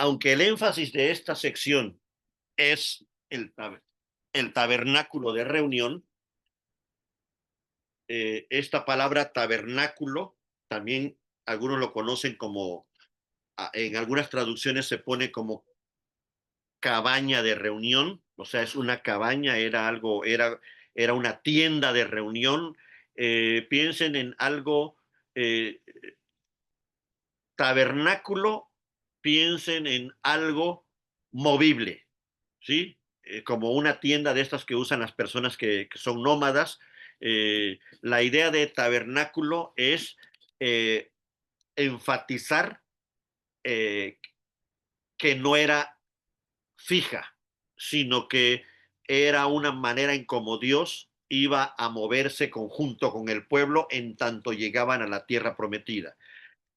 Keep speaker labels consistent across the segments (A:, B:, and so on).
A: aunque el énfasis de esta sección es el tabernáculo de reunión, esta palabra tabernáculo también algunos lo conocen como, en algunas traducciones se pone como cabaña de reunión, o sea, es una cabaña, era una tienda de reunión. Piensen en algo, eh, tabernáculo, piensen en algo movible, ¿sí? Como una tienda de estas que usan las personas que son nómadas. La idea de tabernáculo es eh, enfatizar eh, que no era fija, sino que era una manera en cómo Dios iba a moverse conjunto con el pueblo en tanto llegaban a la tierra prometida.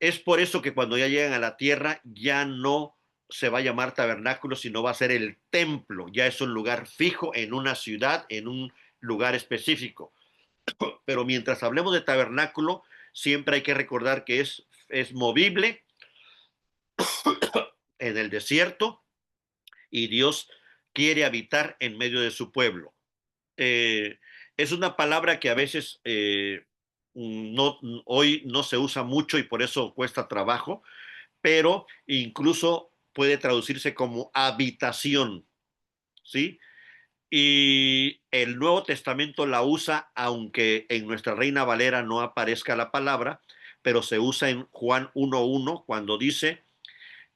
A: Es por eso que cuando ya llegan a la tierra ya no se va a llamar tabernáculo, sino va a ser el templo. Ya es un lugar fijo en una ciudad, en un lugar específico. Pero mientras hablemos de tabernáculo, siempre hay que recordar que es movible en el desierto y Dios quiere habitar en medio de su pueblo. Eh, es una palabra que a veces no, hoy no se usa mucho y por eso cuesta trabajo, pero incluso puede traducirse como habitación, ¿sí? Y el Nuevo Testamento la usa, aunque en nuestra Reina Valera no aparezca la palabra, pero se usa en Juan 1.1 cuando dice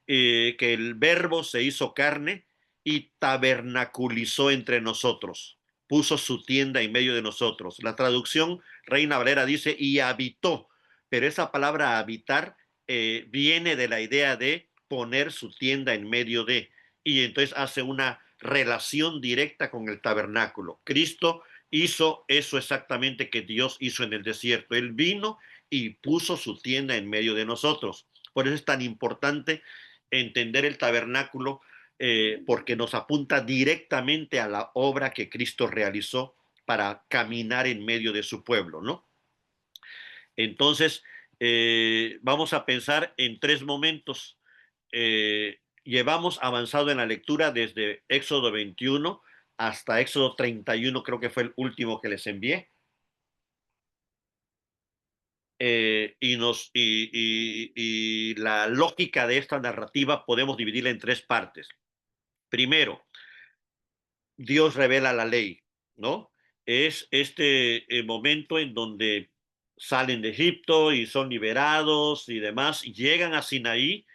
A: que el verbo se hizo carne y tabernaculizó entre nosotros, puso su tienda en medio de nosotros. La traducción Reina Valera dice y habitó, pero esa palabra habitar viene de la idea de poner su tienda en medio de, y entonces hace una relación directa con el tabernáculo. Cristo hizo eso exactamente que Dios hizo en el desierto. Él vino y puso su tienda en medio de nosotros. Por eso es tan importante entender el tabernáculo, porque nos apunta directamente a la obra que Cristo realizó para caminar en medio de su pueblo, ¿no? Entonces, vamos a pensar en tres momentos. Llevamos avanzado en la lectura desde Éxodo 21 hasta Éxodo 31, creo que fue el último que les envié. Y la lógica de esta narrativa podemos dividirla en tres partes. Primero, Dios revela la ley, ¿no? Es este momento en donde salen de Egipto y son liberados y demás, llegan a Sinaí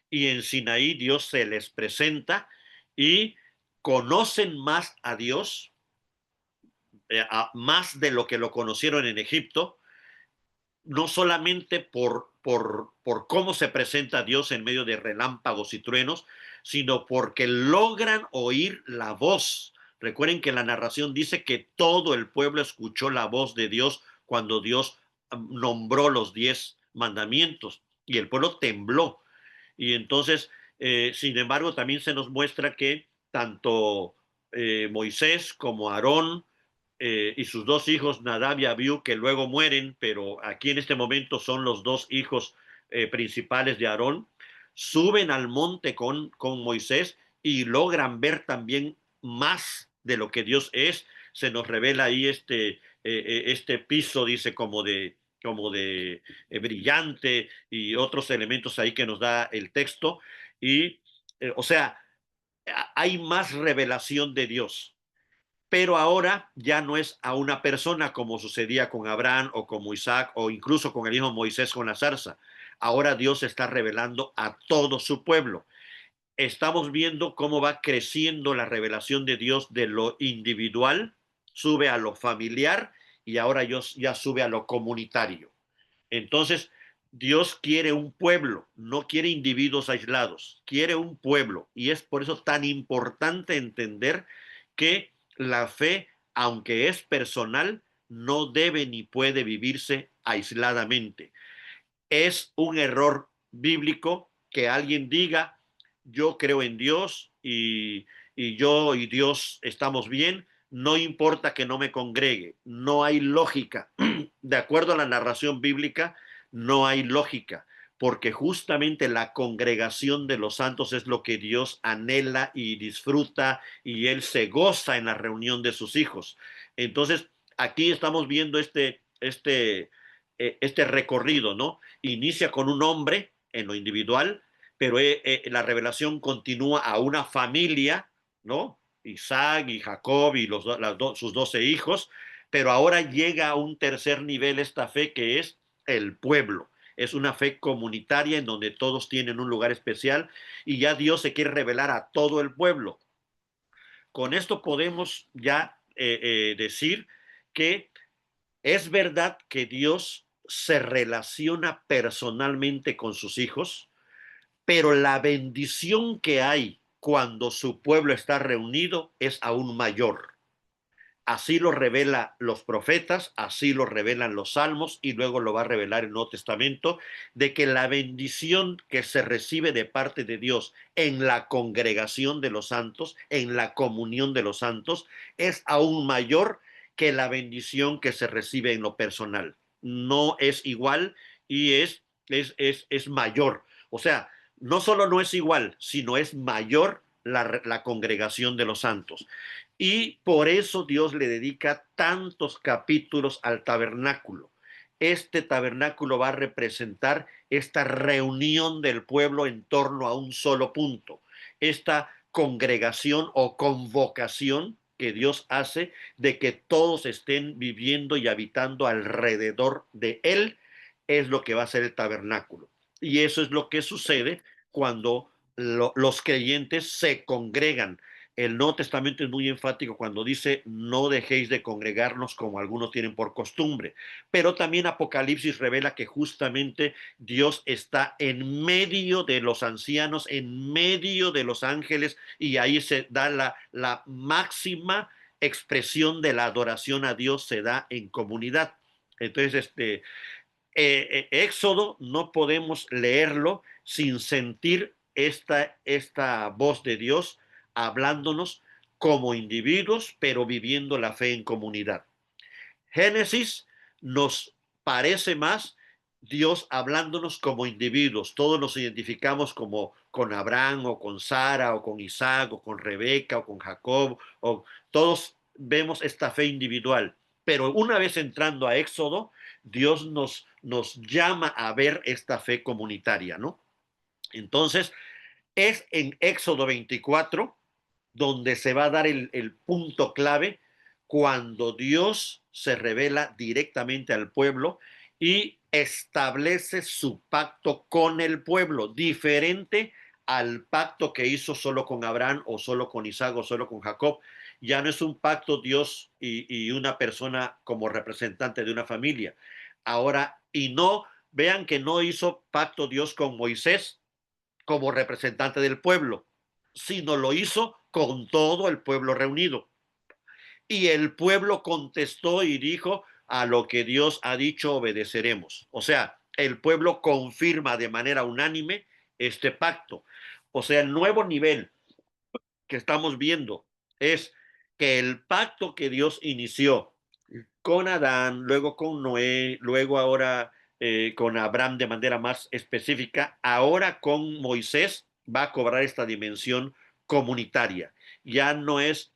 A: y en Sinaí Dios se les presenta y conocen más a Dios, más de lo que lo conocieron en Egipto, no solamente por cómo se presenta Dios en medio de relámpagos y truenos, sino porque logran oír la voz. Recuerden que la narración dice que todo el pueblo escuchó la voz de Dios cuando Dios nombró los 10 mandamientos y el pueblo tembló. Y entonces, sin embargo, también se nos muestra que tanto Moisés como Aarón y sus dos hijos, Nadab y Abiú, que luego mueren, pero aquí en este momento son los dos hijos principales de Aarón, suben al monte con Moisés y logran ver también más de lo que Dios es. Se nos revela ahí este piso, dice, como de brillante y otros elementos ahí que nos da el texto. Y, o sea, hay más revelación de Dios, pero ahora ya no es a una persona como sucedía con Abraham o con Isaac o incluso con el hijo Moisés con la zarza. Ahora Dios está revelando a todo su pueblo. Estamos viendo cómo va creciendo la revelación de Dios de lo individual, sube a lo familiar y ahora Dios ya sube a lo comunitario. Entonces, Dios quiere un pueblo, no quiere individuos aislados, quiere un pueblo. Y es por eso tan importante entender que la fe, aunque es personal, no debe ni puede vivirse aisladamente. Es un error bíblico que alguien diga, yo creo en Dios y yo y Dios estamos bien, no importa que no me congregue, no hay lógica. De acuerdo a la narración bíblica, no hay lógica, porque justamente la congregación de los santos es lo que Dios anhela y disfruta, y Él se goza en la reunión de sus hijos. Entonces, aquí estamos viendo este recorrido, ¿no? Inicia con un hombre en lo individual, pero la revelación continúa a una familia, ¿no? Isaac y Jacob y sus 12 hijos, pero ahora llega a un tercer nivel esta fe, que es el pueblo. Es una fe comunitaria en donde todos tienen un lugar especial, y ya Dios se quiere revelar a todo el pueblo. Con esto podemos ya decir que es verdad que Dios se relaciona personalmente con sus hijos, pero la bendición que hay cuando su pueblo está reunido es aún mayor. Así lo revela los profetas, así lo revelan los salmos, y luego lo va a revelar el Nuevo Testamento, de que la bendición que se recibe de parte de Dios en la congregación de los santos, en la comunión de los santos, es aún mayor que la bendición que se recibe en lo personal. No es igual, y es mayor. O sea, no solo no es igual, sino es mayor la congregación de los santos. Y por eso Dios le dedica tantos capítulos al tabernáculo. Este tabernáculo va a representar esta reunión del pueblo en torno a un solo punto, esta congregación o convocación que Dios hace de que todos estén viviendo y habitando alrededor de Él, es lo que va a ser el tabernáculo. Y eso es lo que sucede cuando los creyentes se congregan. El Nuevo Testamento es muy enfático cuando dice: no dejéis de congregarnos como algunos tienen por costumbre. Pero también Apocalipsis revela que justamente Dios está en medio de los ancianos, en medio de los ángeles, y ahí se da la máxima expresión de la adoración a Dios, se da en comunidad. Entonces, Éxodo no podemos leerlo sin sentir esta voz de Dios hablándonos como individuos, pero viviendo la fe en comunidad. Génesis nos parece más Dios hablándonos como individuos. Todos nos identificamos como con Abraham, o con Sara, o con Isaac, o con Rebeca, o con Jacob, o todos vemos esta fe individual. Pero una vez entrando a Éxodo, Dios nos llama a ver esta fe comunitaria, ¿no? Entonces, es en Éxodo 24 donde se va a dar el punto clave, cuando Dios se revela directamente al pueblo y establece su pacto con el pueblo, diferente al pacto que hizo solo con Abraham, o solo con Isaac, o solo con Jacob. Ya no es un pacto Dios y una persona como representante de una familia. Ahora, y no, vean que no hizo pacto Dios con Moisés como representante del pueblo, sino lo hizo con todo el pueblo reunido. Y el pueblo contestó y dijo: a lo que Dios ha dicho obedeceremos. O sea, el pueblo confirma de manera unánime este pacto. O sea, el nuevo nivel que estamos viendo es que el pacto que Dios inició con Adán, luego con Noé, luego ahora con Abraham de manera más específica, ahora con Moisés va a cobrar esta dimensión comunitaria. Ya no es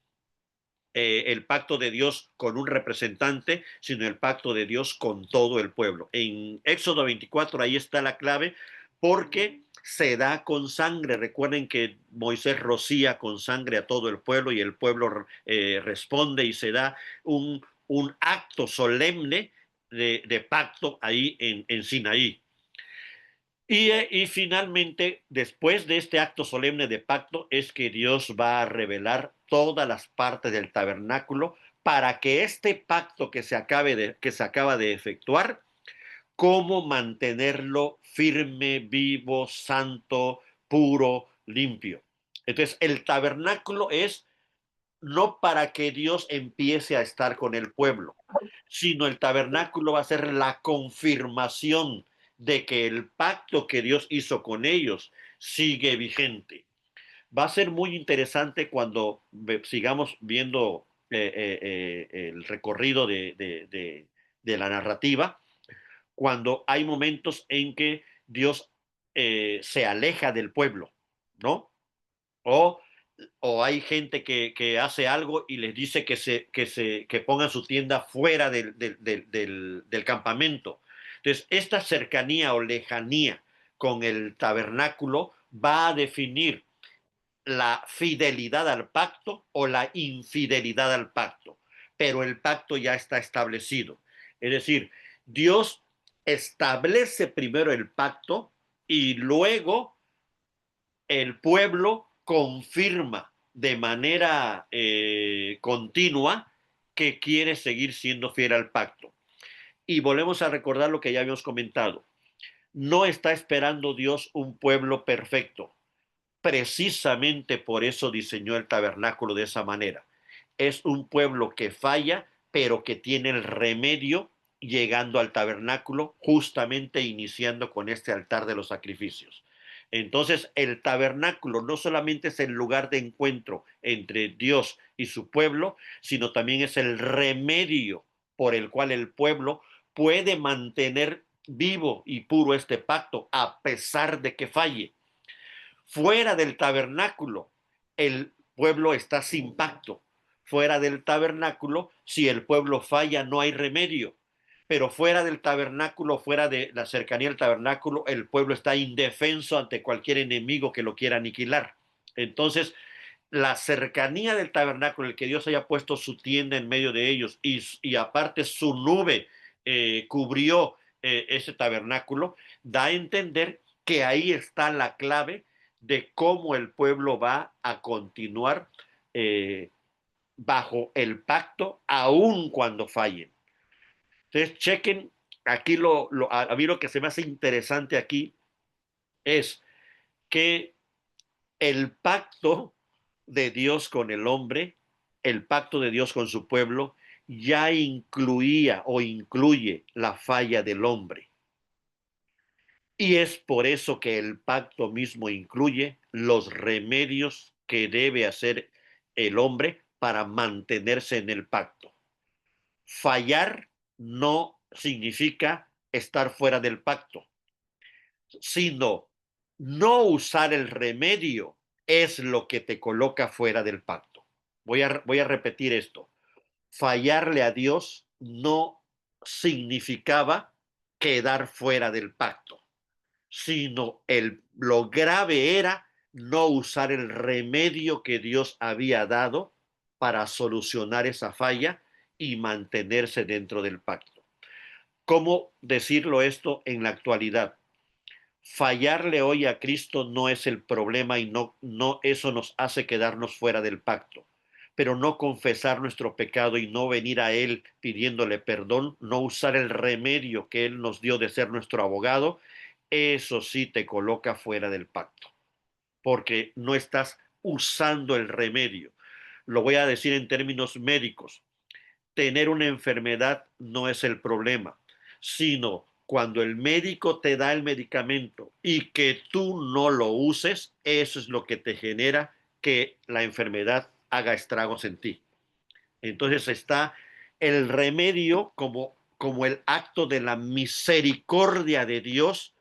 A: el pacto de Dios con un representante, sino el pacto de Dios con todo el pueblo. En Éxodo 24 ahí está la clave, porque se da con sangre. Recuerden que Moisés rocía con sangre a todo el pueblo, y el pueblo responde, y se da un acto solemne de pacto ahí en Sinaí. Y finalmente, después de este acto solemne de pacto, es que Dios va a revelar todas las partes del tabernáculo, para que este pacto que que se acaba de efectuar, cómo mantenerlo firme, vivo, santo, puro, limpio. Entonces, el tabernáculo es no para que Dios empiece a estar con el pueblo, sino el tabernáculo va a ser la confirmación de que el pacto que Dios hizo con ellos sigue vigente. Va a ser muy interesante cuando sigamos viendo el recorrido de la narrativa, cuando hay momentos en que Dios se aleja del pueblo, ¿no? O, o hay gente que hace algo y les dice que pongan su tienda fuera del campamento. Entonces, esta cercanía o lejanía con el tabernáculo va a definir la fidelidad al pacto o la infidelidad al pacto, pero el pacto ya está establecido. Es decir, Dios establece primero el pacto y luego el pueblo confirma de manera continua que quiere seguir siendo fiel al pacto. Y volvemos a recordar lo que ya habíamos comentado. No está esperando Dios un pueblo perfecto. Precisamente por eso diseñó el tabernáculo de esa manera. Es un pueblo que falla, pero que tiene el remedio llegando al tabernáculo, justamente iniciando con este altar de los sacrificios. Entonces, el tabernáculo no solamente es el lugar de encuentro entre Dios y su pueblo, sino también es el remedio por el cual el pueblo puede mantener vivo y puro este pacto a pesar de que falle. Fuera del tabernáculo, el pueblo está sin pacto. Fuera del tabernáculo, si el pueblo falla, no hay remedio. Pero fuera del tabernáculo, fuera de la cercanía del tabernáculo, el pueblo está indefenso ante cualquier enemigo que lo quiera aniquilar. Entonces, la cercanía del tabernáculo, el que Dios haya puesto su tienda en medio de ellos y aparte su nube cubrió ese tabernáculo, da a entender que ahí está la clave de cómo el pueblo va a continuar eh, bajo el pacto, aun cuando fallen. Entonces, chequen, aquí a mí lo que se me hace interesante aquí es que el pacto de Dios con el hombre, el pacto de Dios con su pueblo, ya incluía o incluye la falla del hombre. Y es por eso que el pacto mismo incluye los remedios que debe hacer el hombre para mantenerse en el pacto. Fallar no significa estar fuera del pacto, sino no usar el remedio es lo que te coloca fuera del pacto. Voy a repetir esto. Fallarle a Dios no significaba quedar fuera del pacto, sino lo grave era no usar el remedio que Dios había dado para solucionar esa falla y mantenerse dentro del pacto. ¿Cómo decirlo esto en la actualidad? Fallarle hoy a Cristo no es el problema y no eso nos hace quedarnos fuera del pacto. Pero no confesar nuestro pecado y no venir a Él pidiéndole perdón, no usar el remedio que Él nos dio de ser nuestro abogado, eso sí te coloca fuera del pacto, porque no estás usando el remedio. Lo voy a decir en términos médicos. Tener una enfermedad no es el problema, sino cuando el médico te da el medicamento y que tú no lo uses, eso es lo que te genera que la enfermedad haga estragos en ti. Entonces está el remedio como el acto de la misericordia de Dios,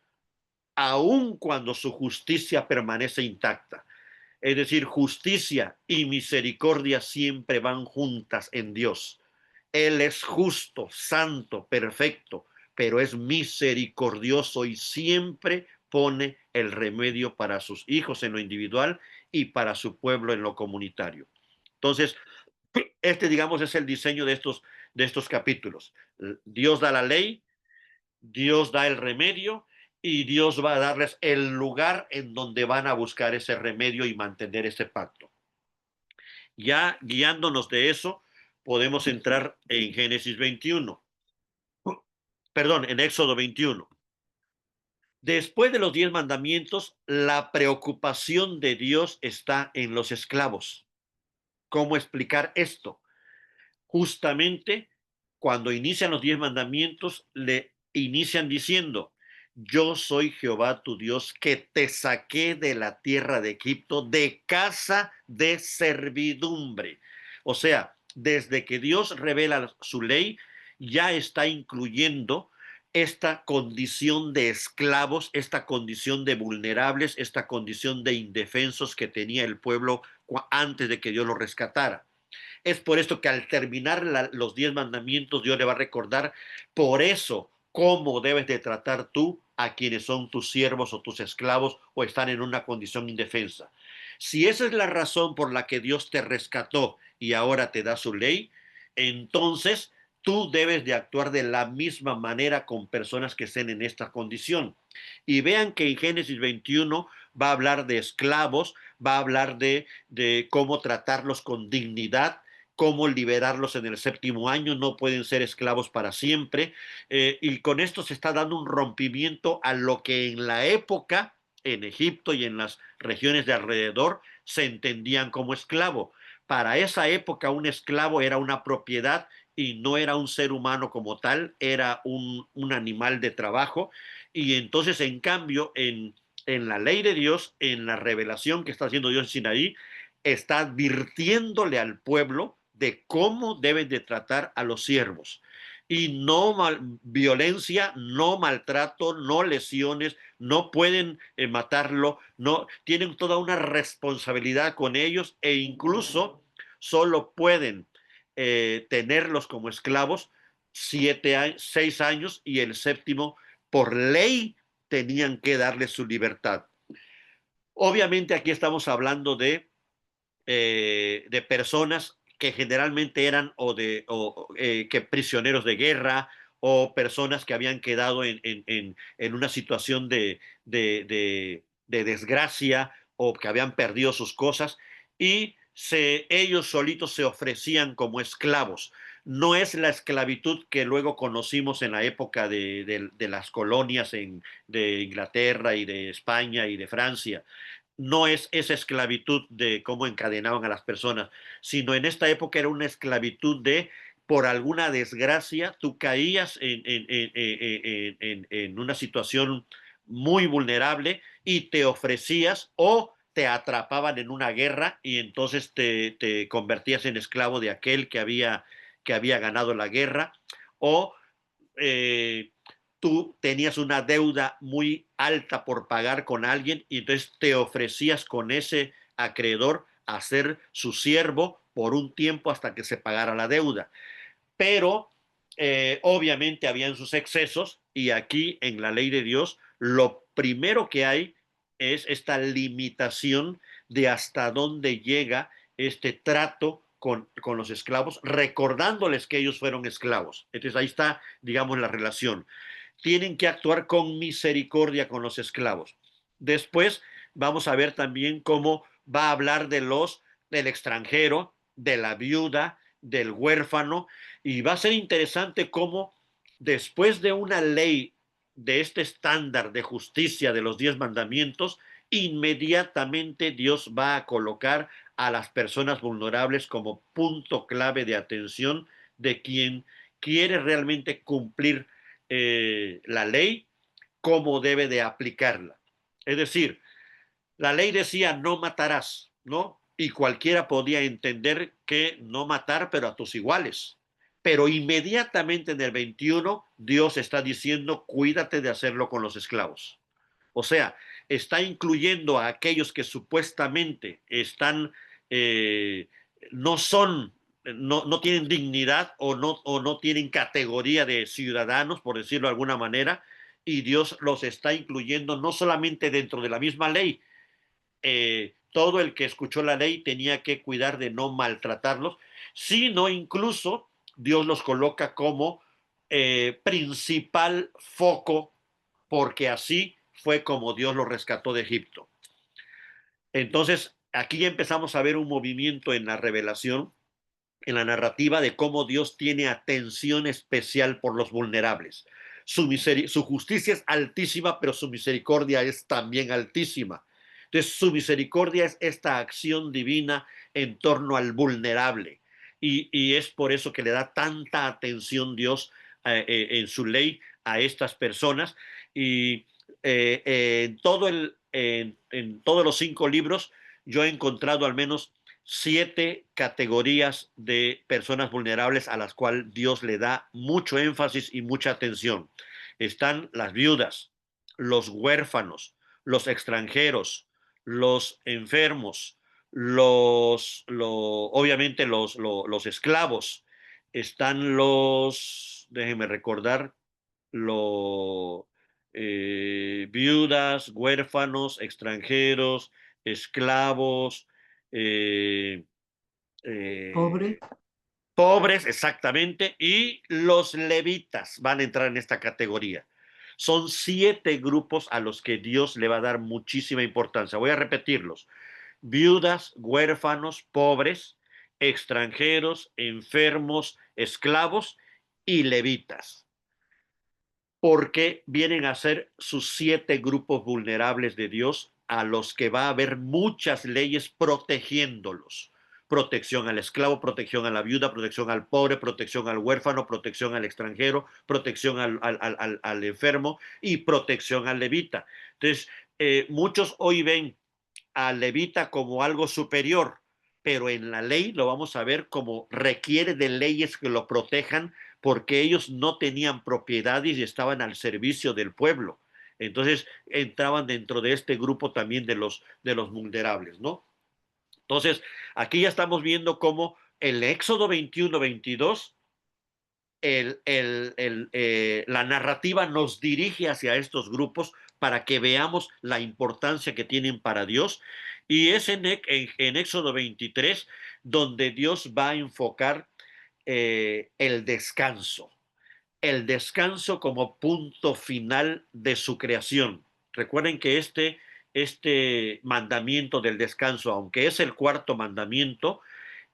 A: aun cuando su justicia permanece intacta. Es decir, justicia y misericordia siempre van juntas en Dios. Él es justo, santo, perfecto, pero es misericordioso y siempre pone el remedio para sus hijos en lo individual y para su pueblo en lo comunitario. Entonces, digamos, es el diseño de estos capítulos. Dios da la ley, Dios da el remedio y Dios va a darles el lugar en donde van a buscar ese remedio y mantener ese pacto. Ya guiándonos de eso, podemos entrar en Génesis 21. Perdón, en Éxodo 21. Después de los 10 mandamientos, la preocupación de Dios está en los esclavos. ¿Cómo explicar esto? Justamente cuando inician los 10 mandamientos, le inician diciendo, yo soy Jehová tu Dios que te saqué de la tierra de Egipto de casa de servidumbre. O sea, desde que Dios revela su ley, ya está incluyendo esta condición de esclavos, esta condición de vulnerables, esta condición de indefensos que tenía el pueblo antes de que Dios lo rescatara. Es por esto que al terminar los 10 mandamientos, Dios le va a recordar, por eso, cómo debes de tratar tú a quienes son tus siervos o tus esclavos o están en una condición indefensa. Si esa es la razón por la que Dios te rescató y ahora te da su ley, entonces tú debes de actuar de la misma manera con personas que estén en esta condición. Y vean que en Génesis 21 va a hablar de esclavos, va a hablar de cómo tratarlos con dignidad, cómo liberarlos en el 7º año, no pueden ser esclavos para siempre, y con esto se está dando un rompimiento a lo que en la época, en Egipto y en las regiones de alrededor, se entendían como esclavo. Para esa época un esclavo era una propiedad y no era un ser humano como tal, era un animal de trabajo, y entonces en cambio en la ley de Dios, en la revelación que está haciendo Dios en Sinaí, está advirtiéndole al pueblo de cómo deben de tratar a los siervos. Y no violencia, no maltrato, no lesiones, no pueden matarlo, no tienen toda una responsabilidad con ellos e incluso solo pueden tenerlos como esclavos 6 años y el 7º por ley tenían que darles su libertad. Obviamente aquí estamos hablando de personas que generalmente eran que prisioneros de guerra o personas que habían quedado en una situación de desgracia o que habían perdido sus cosas y ellos solitos se ofrecían como esclavos. No es la esclavitud que luego conocimos en la época de las colonias de Inglaterra y de España y de Francia, no es esa esclavitud de cómo encadenaban a las personas, sino en esta época era una esclavitud de, por alguna desgracia, tú caías en una situación muy vulnerable y te ofrecías o te atrapaban en una guerra y entonces te convertías en esclavo de aquel que había ganado la guerra o eh, tú tenías una deuda muy alta por pagar con alguien y entonces te ofrecías con ese acreedor a ser su siervo por un tiempo hasta que se pagara la deuda. Pero obviamente habían sus excesos y aquí en la ley de Dios lo primero que hay es esta limitación de hasta dónde llega este trato con los esclavos, recordándoles que ellos fueron esclavos. Entonces ahí está, digamos, la relación. Tienen que actuar con misericordia con los esclavos. Después vamos a ver también cómo va a hablar del extranjero, de la viuda, del huérfano, y va a ser interesante cómo después de una ley de este estándar de justicia de los 10 mandamientos, inmediatamente Dios va a colocar a las personas vulnerables como punto clave de atención de quien quiere realmente cumplir la ley, cómo debe de aplicarla. Es decir, la ley decía no matarás, ¿no? Y cualquiera podía entender que no matar, pero a tus iguales. Pero inmediatamente en el 21, Dios está diciendo, cuídate de hacerlo con los esclavos. O sea, está incluyendo a aquellos que supuestamente eh, no son, no tienen dignidad o no tienen categoría de ciudadanos, por decirlo de alguna manera, y Dios los está incluyendo no solamente dentro de la misma ley, todo el que escuchó la ley tenía que cuidar de no maltratarlos, sino incluso Dios los coloca como principal foco, porque así fue como Dios los rescató de Egipto. Entonces, aquí empezamos a ver un movimiento en la revelación, en la narrativa de cómo Dios tiene atención especial por los vulnerables. Su justicia es altísima, pero su misericordia es también altísima. Entonces, su misericordia es esta acción divina en torno al vulnerable. Y es por eso que le da tanta atención Dios en su ley a estas personas. Y en todos los 5 libros yo he encontrado al menos 7 categorías de personas vulnerables a las cuales Dios le da mucho énfasis y mucha atención. están las viudas, los huérfanos, los extranjeros, los enfermos, obviamente los esclavos, están déjenme recordar, los viudas, huérfanos, extranjeros, esclavos, eh,
B: Pobre.
A: eh, pobres, exactamente, y los levitas van a entrar en esta categoría. Son 7 grupos a los que Dios le va a dar muchísima importancia. Voy a repetirlos: viudas, huérfanos, pobres, extranjeros, enfermos, esclavos y levitas, porque vienen a ser sus 7 grupos vulnerables de Dios a los que va a haber muchas leyes protegiéndolos. Protección al esclavo, protección a la viuda, protección al pobre, protección al huérfano, protección al extranjero, protección al enfermo y protección al levita. Entonces, muchos hoy ven al levita como algo superior, pero en la ley lo vamos a ver como requiere de leyes que lo protejan, porque ellos no tenían propiedades y estaban al servicio del pueblo. Entonces entraban dentro de este grupo también de los vulnerables, ¿no? Entonces, aquí ya estamos viendo cómo el Éxodo 21-22, la narrativa nos dirige hacia estos grupos para que veamos la importancia que tienen para Dios. Y es en Éxodo 23 donde Dios va a enfocar el descanso como punto final de su creación. Recuerden que este mandamiento del descanso, aunque es el cuarto mandamiento,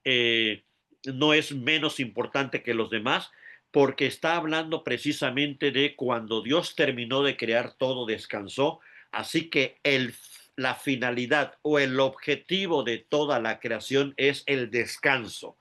A: eh, no es menos importante que los demás, porque está hablando precisamente de cuando Dios terminó de crear todo, descansó. Así que la finalidad o el objetivo de toda la creación es el descanso.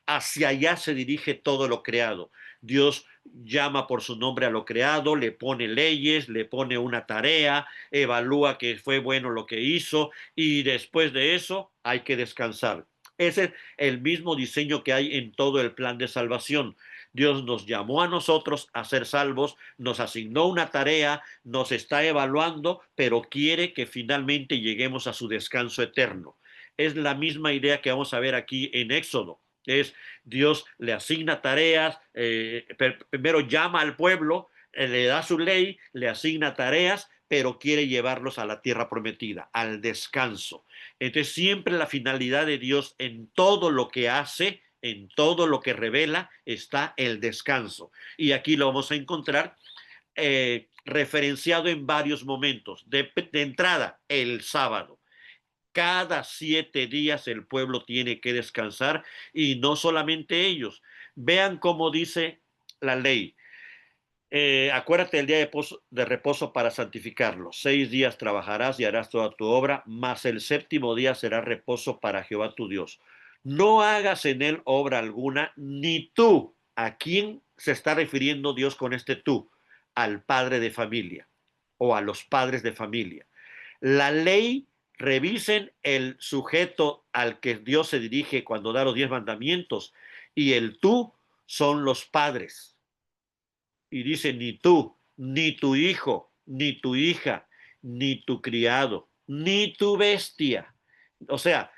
A: Hacia allá se dirige todo lo creado. Dios llama por su nombre a lo creado, le pone leyes, le pone una tarea, evalúa que fue bueno lo que hizo y después de eso hay que descansar. Ese es el mismo diseño que hay en todo el plan de salvación. Dios nos llamó a nosotros a ser salvos, nos asignó una tarea, nos está evaluando, pero quiere que finalmente lleguemos a su descanso eterno. Es la misma idea que vamos a ver aquí en Éxodo. Es Dios le asigna tareas, primero llama al pueblo, le da su ley, le asigna tareas, pero quiere llevarlos a la tierra prometida, al descanso. Entonces siempre la finalidad de Dios en todo lo que hace, en todo lo que revela, está el descanso. Y aquí lo vamos a encontrar referenciado en varios momentos. De entrada, el sábado. Cada 7 días el pueblo tiene que descansar, y no solamente ellos. Vean cómo dice la ley. Acuérdate del día de reposo para santificarlo. 6 días trabajarás y harás toda tu obra, mas el séptimo día será reposo para Jehová tu Dios. No hagas en él obra alguna, ni tú. ¿A quién se está refiriendo Dios con este tú? Al padre de familia o a los padres de familia. La ley, revisen el sujeto al que Dios se dirige cuando da los 10 mandamientos, y el tú son los padres. Y dice: ni tú, ni tu hijo, ni tu hija, ni tu criado, ni tu bestia. O sea,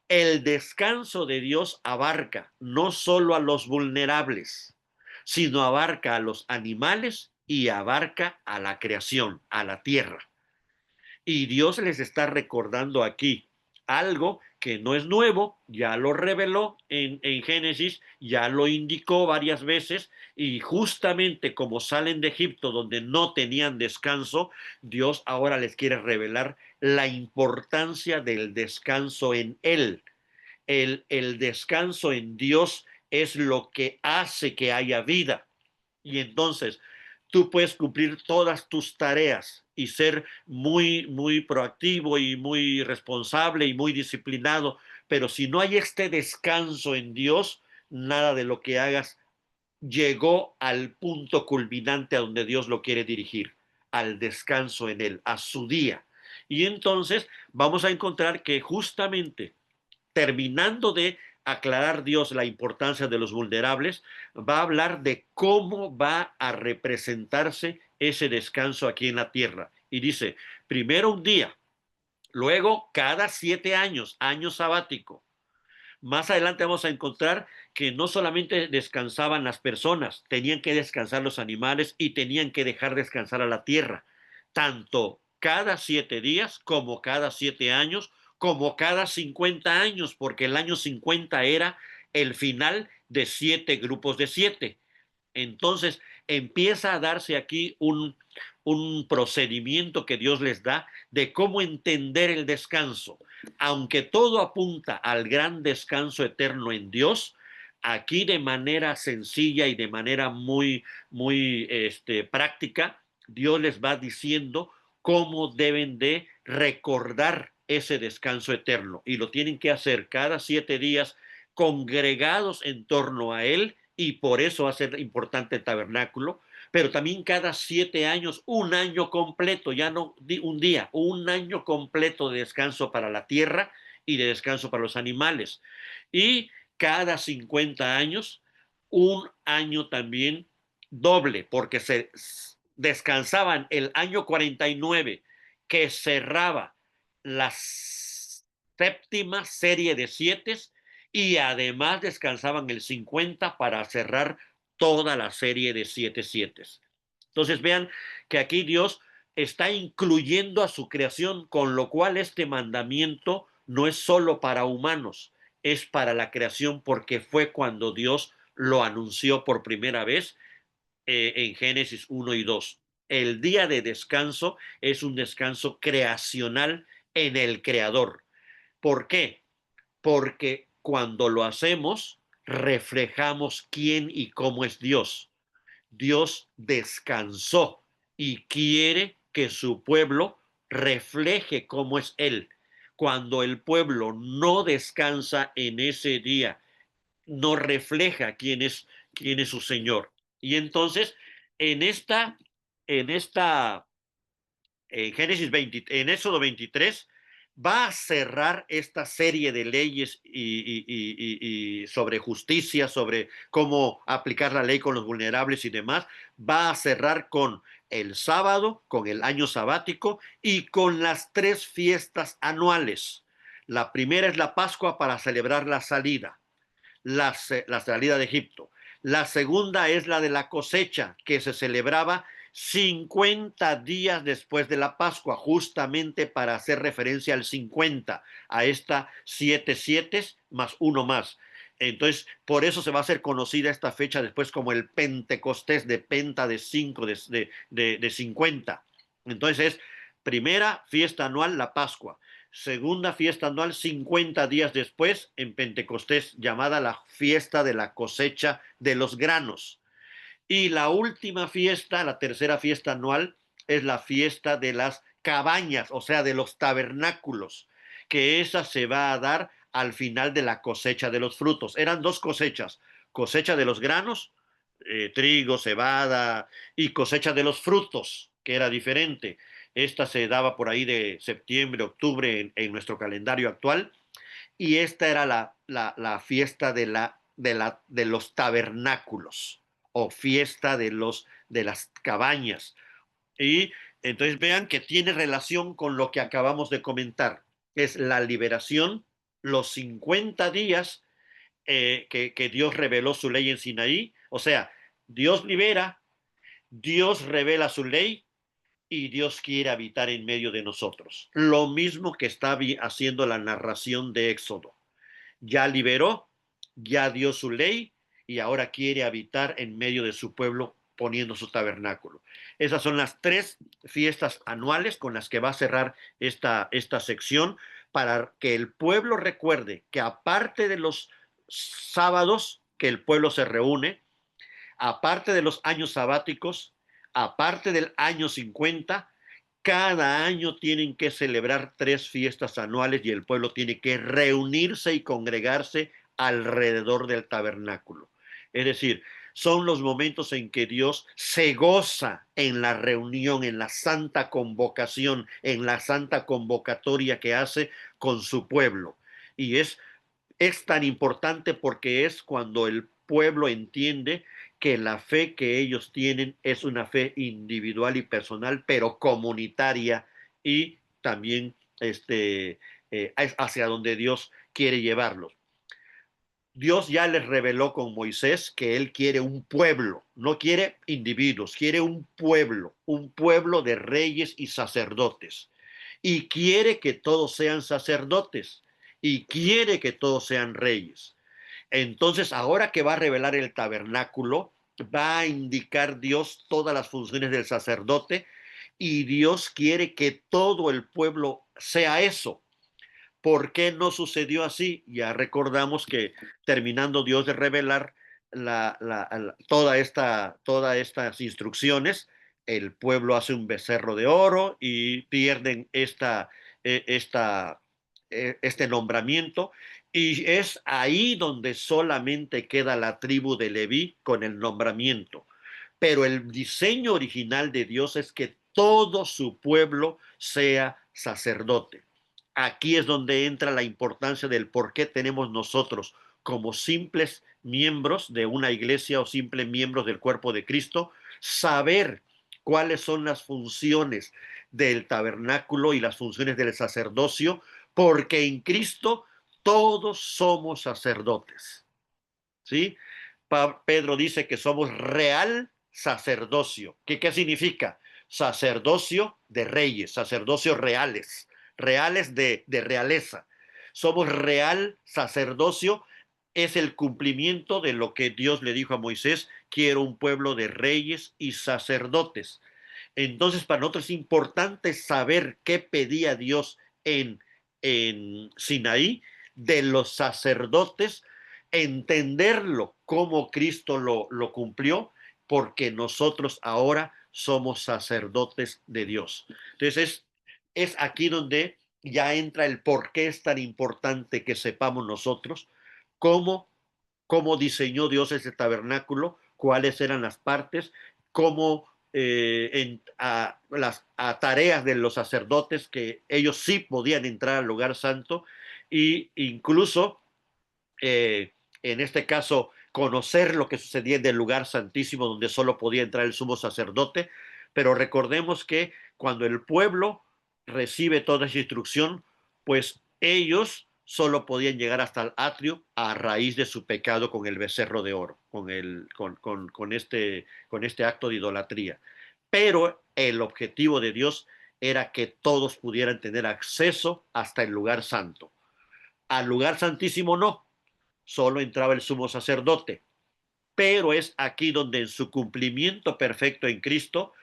A: el descanso de Dios abarca no solo a los vulnerables, sino abarca a los animales y abarca a la creación, a la tierra. Y Dios les está recordando aquí algo que no es nuevo, ya lo reveló en Génesis, ya lo indicó varias veces, y justamente como salen de Egipto donde no tenían descanso, Dios ahora les quiere revelar la importancia del descanso en Él. El descanso en Dios es lo que hace que haya vida. Y entonces tú puedes cumplir todas tus tareas y ser muy, muy proactivo y muy responsable y muy disciplinado, pero si no hay este descanso en Dios, nada de lo que hagas llegó al punto culminante a donde Dios lo quiere dirigir, al descanso en Él, a su día. Y entonces vamos a encontrar que justamente terminando de aclarar Dios la importancia de los vulnerables, va a hablar de cómo va a representarse ese descanso aquí en la tierra. Y dice, primero un día, luego cada 7 años, año sabático. Más adelante vamos a encontrar que no solamente descansaban las personas, tenían que descansar los animales y tenían que dejar descansar a la tierra, tanto cada 7 días como cada 7 años, como cada 50 años, porque el año 50 era el final de 7 grupos de 7. Entonces empieza a darse aquí un procedimiento que Dios les da de cómo entender el descanso. Aunque todo apunta al gran descanso eterno en Dios, aquí de manera sencilla y de manera muy práctica, Dios les va diciendo cómo deben de recordar ese descanso eterno. Y lo tienen que hacer cada 7 días congregados en torno a Él, y por eso va a ser importante el tabernáculo, pero también cada 7 años, un año completo, ya no un día, un año completo de descanso para la tierra y de descanso para los animales. Y cada 50 años, un año también doble, porque se descansaban el año 49, que cerraba la séptima serie de 7, y además descansaban el 50 para cerrar toda la serie de 7 Entonces vean que aquí Dios está incluyendo a su creación, con lo cual este mandamiento no es solo para humanos, es para la creación, porque fue cuando Dios lo anunció por primera vez en Génesis 1 y 2. El día de descanso es un descanso creacional en el Creador. ¿Por qué? Porque cuando lo hacemos, reflejamos quién y cómo es Dios. Dios descansó y quiere que su pueblo refleje cómo es Él. Cuando el pueblo no descansa en ese día, no refleja quién es su Señor. Y entonces, en esta, en esta en Génesis 20, en Éxodo 23, va a cerrar esta serie de leyes y sobre justicia, sobre cómo aplicar la ley con los vulnerables y demás. Va a cerrar con el sábado, con el año sabático y con las 3 fiestas anuales. La primera es la Pascua, para celebrar la salida de Egipto. La segunda es la de la cosecha, que se celebraba 50 días después de la Pascua, justamente para hacer referencia al 50, a esta 7 más uno más. Entonces, por eso se va a hacer conocida esta fecha después como el Pentecostés, de penta, de 5, de 50. Entonces es primera fiesta anual, la Pascua. Segunda fiesta anual, 50 días después, en Pentecostés, llamada la fiesta de la cosecha de los granos. Y la última fiesta, la tercera fiesta anual, es la fiesta de las cabañas, o sea, de los tabernáculos, que esa se va a dar al final de la cosecha de los frutos. Eran 2 cosechas: cosecha de los granos, trigo, cebada, y cosecha de los frutos, que era diferente. Esta se daba por ahí de septiembre, octubre en nuestro calendario actual, y esta era la fiesta de los tabernáculos, o fiesta de las cabañas. Y entonces vean que tiene relación con lo que acabamos de comentar. Es la liberación, los 50 días que Dios reveló su ley en Sinaí. O sea, Dios libera, Dios revela su ley, y Dios quiere habitar en medio de nosotros. Lo mismo que está haciendo la narración de Éxodo. Ya liberó, ya dio su ley, y ahora quiere habitar en medio de su pueblo, poniendo su tabernáculo. Esas son las 3 fiestas anuales con las que va a cerrar esta sección, para que el pueblo recuerde que aparte de los sábados que el pueblo se reúne, aparte de los años sabáticos, aparte del año 50, cada año tienen que celebrar 3 fiestas anuales, y el pueblo tiene que reunirse y congregarse alrededor del tabernáculo. Es decir, son los momentos en que Dios se goza en la reunión, en la santa convocación, en la santa convocatoria que hace con su pueblo. Y es es tan importante porque es cuando el pueblo entiende que la fe que ellos tienen es una fe individual y personal, pero comunitaria y también hacia donde Dios quiere llevarlos. Dios ya les reveló con Moisés que él quiere un pueblo, no quiere individuos, quiere un pueblo de reyes y sacerdotes. Y quiere que todos sean sacerdotes y quiere que todos sean reyes. Entonces, ahora que va a revelar el tabernáculo, va a indicar Dios todas las funciones del sacerdote y Dios quiere que todo el pueblo sea eso. ¿Por qué no sucedió así? Ya recordamos que terminando Dios de revelar todas estas instrucciones, el pueblo hace un becerro de oro y pierden eh, esta, este nombramiento. Y es ahí donde solamente queda la tribu de Leví con el nombramiento. Pero el diseño original de Dios es que todo su pueblo sea sacerdote. Aquí es donde entra la importancia del por qué tenemos nosotros como simples miembros de una iglesia o simples miembros del cuerpo de Cristo, saber cuáles son las funciones del tabernáculo y las funciones del sacerdocio, porque en Cristo todos somos sacerdotes. ¿Sí? Pedro dice que somos real sacerdocio. ¿Qué significa? Sacerdocio de reyes, sacerdocios reales, reales de realeza. Somos real sacerdocio, es el cumplimiento de lo que Dios le dijo a Moisés, quiero un pueblo de reyes y sacerdotes. Entonces, para nosotros es importante saber qué pedía Dios en Sinaí de los sacerdotes, entenderlo como Cristo lo cumplió, porque nosotros ahora somos sacerdotes de Dios. Entonces, es aquí donde ya entra el por qué es tan importante que sepamos nosotros cómo, cómo diseñó Dios ese tabernáculo, cuáles eran las partes, cómo a tareas de los sacerdotes que ellos sí podían entrar al lugar santo e incluso en este caso conocer lo que sucedía en el lugar santísimo donde solo podía entrar el sumo sacerdote, pero recordemos que cuando el pueblo recibe toda esa instrucción, pues ellos solo podían llegar hasta el atrio a raíz de su pecado con el becerro de oro, con este acto de idolatría. Pero el objetivo de Dios era que todos pudieran tener acceso hasta el lugar santo. Al lugar santísimo no, solo entraba el sumo sacerdote. Pero es aquí donde en su cumplimiento perfecto en Cristo,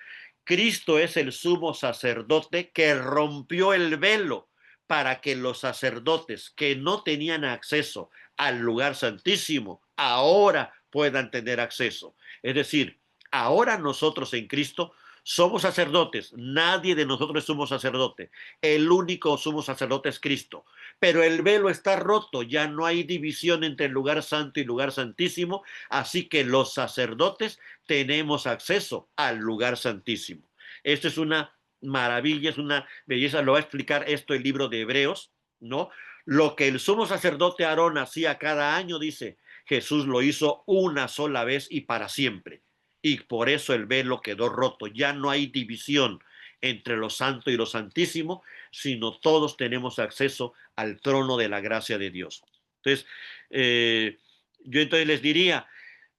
A: Cristo es el sumo sacerdote que rompió el velo para que los sacerdotes que no tenían acceso al lugar santísimo ahora puedan tener acceso. Es decir, ahora nosotros en Cristo somos sacerdotes, nadie de nosotros es sumo sacerdote, el único sumo sacerdote es Cristo, pero el velo está roto, ya no hay división entre el lugar santo y lugar santísimo, así que los sacerdotes tenemos acceso al lugar santísimo. Esto es una maravilla, es una belleza, lo va a explicar esto el libro de Hebreos, ¿no? Lo que el sumo sacerdote Aarón hacía cada año, dice, Jesús lo hizo una sola vez y para siempre. Y por eso el velo quedó roto. Ya no hay división entre lo santo y lo santísimo, sino todos tenemos acceso al trono de la gracia de Dios. Entonces, yo entonces les diría,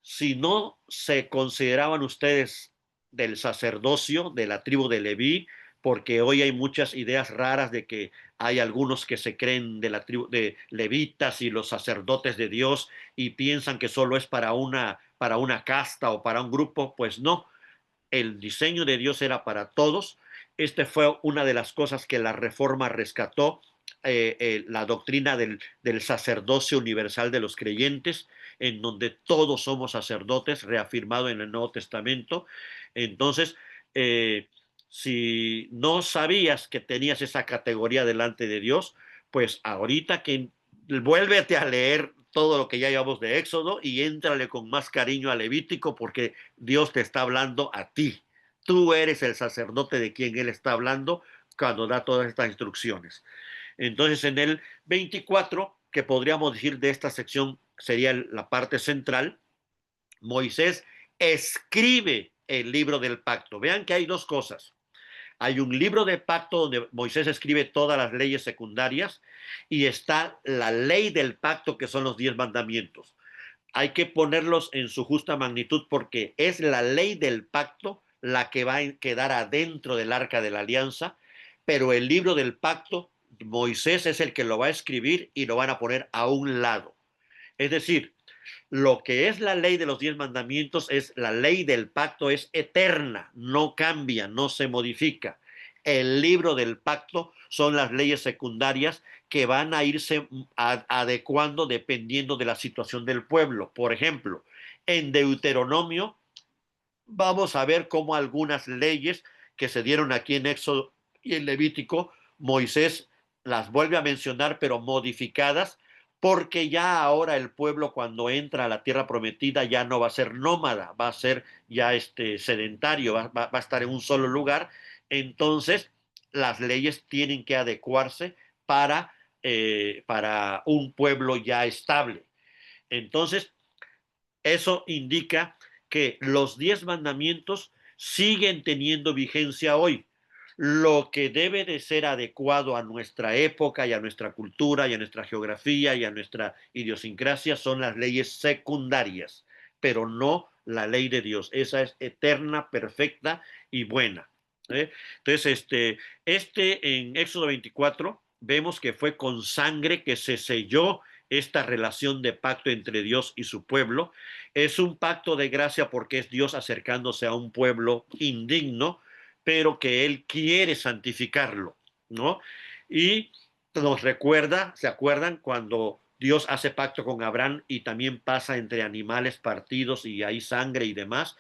A: si no se consideraban ustedes del sacerdocio, de la tribu de Leví, porque hoy hay muchas ideas raras de que hay algunos que se creen de la tribu de levitas y los sacerdotes de Dios y piensan que solo es para una casta o para un grupo, pues no, el diseño de Dios era para todos. Este fue una de las cosas que la Reforma rescató, la doctrina del sacerdocio universal de los creyentes, en donde todos somos sacerdotes, reafirmado en el Nuevo Testamento. Entonces, si no sabías que tenías esa categoría delante de Dios, pues ahorita que vuélvete a leer todo lo que ya llevamos de Éxodo y éntrale con más cariño a Levítico porque Dios te está hablando a ti. Tú eres el sacerdote de quien Él está hablando cuando da todas estas instrucciones. Entonces, en el 24 que podríamos decir de esta sección sería la parte central. Moisés escribe el libro del pacto. Vean que hay dos cosas. Hay un libro de pacto donde Moisés escribe todas las leyes secundarias y está la ley del pacto, que son los 10 mandamientos. Hay que ponerlos en su justa magnitud porque es la ley del pacto la que va a quedar adentro del arca de la alianza, pero el libro del pacto, Moisés es el que lo va a escribir y lo van a poner a un lado. Es decir, lo que es la ley de los 10 mandamientos es la ley del pacto, es eterna, no cambia, no se modifica. El libro del pacto son las leyes secundarias que van a irse adecuando dependiendo de la situación del pueblo. Por ejemplo, en Deuteronomio vamos a ver cómo algunas leyes que se dieron aquí en Éxodo y en Levítico, Moisés las vuelve a mencionar, pero modificadas, porque ya ahora el pueblo cuando entra a la tierra prometida ya no va a ser nómada, va a ser ya sedentario, va a estar en un solo lugar. Entonces, las leyes tienen que adecuarse para un pueblo ya estable. Entonces, eso indica que los 10 mandamientos siguen teniendo vigencia hoy. Lo que debe de ser adecuado a nuestra época y a nuestra cultura y a nuestra geografía y a nuestra idiosincrasia son las leyes secundarias, pero no la ley de Dios. Esa es eterna, perfecta y buena. Entonces, en Éxodo 24 vemos que fue con sangre que se selló esta relación de pacto entre Dios y su pueblo. Es un pacto de gracia porque es Dios acercándose a un pueblo indigno, pero que Él quiere santificarlo, ¿no? Y nos recuerda, ¿se acuerdan cuando Dios hace pacto con Abraham y también pasa entre animales partidos y hay sangre y demás?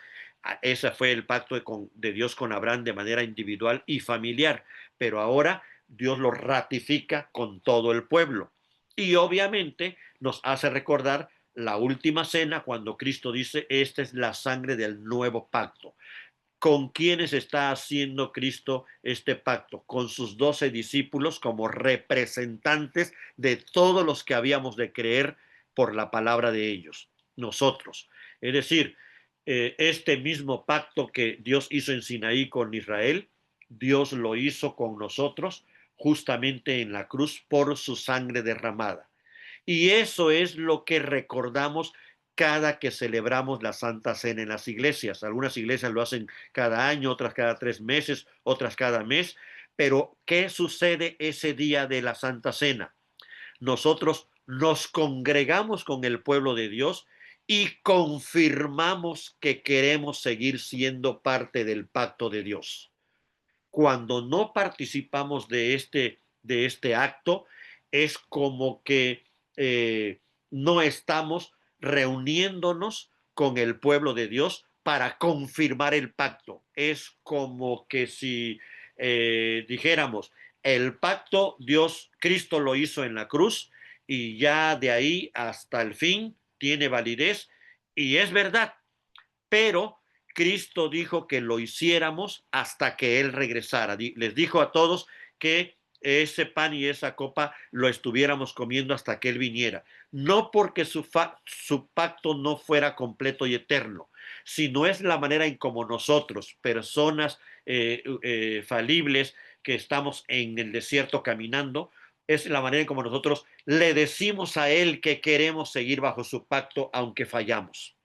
A: Ese fue el pacto de Dios con Abraham de manera individual y familiar, pero ahora Dios lo ratifica con todo el pueblo. Y obviamente nos hace recordar la última cena cuando Cristo dice, esta es la sangre del nuevo pacto. ¿Con quiénes está haciendo Cristo este pacto? Con sus 12 discípulos como representantes de todos los que habíamos de creer por la palabra de ellos, nosotros. Es decir, este mismo pacto que Dios hizo en Sinaí con Israel, Dios lo hizo con nosotros justamente en la cruz por su sangre derramada. Y eso es lo que recordamos cada que celebramos la Santa Cena en las iglesias. Algunas iglesias lo hacen cada año, otras cada 3 meses, otras cada mes. Pero, ¿qué sucede ese día de la Santa Cena? Nosotros nos congregamos con el pueblo de Dios y confirmamos que queremos seguir siendo parte del pacto de Dios. Cuando no participamos de este acto, es como que no estamos reuniéndonos con el pueblo de Dios para confirmar el pacto. Es como que si dijéramos, el pacto Dios, Cristo lo hizo en la cruz y ya de ahí hasta el fin tiene validez y es verdad, pero Cristo dijo que lo hiciéramos hasta que Él regresara. Les dijo a todos que ese pan y esa copa lo estuviéramos comiendo hasta que Él viniera. No porque su pacto no fuera completo y eterno, sino es la manera en como nosotros, personas falibles que estamos en el desierto caminando, es la manera en como nosotros le decimos a Él que queremos seguir bajo su pacto aunque fallamos.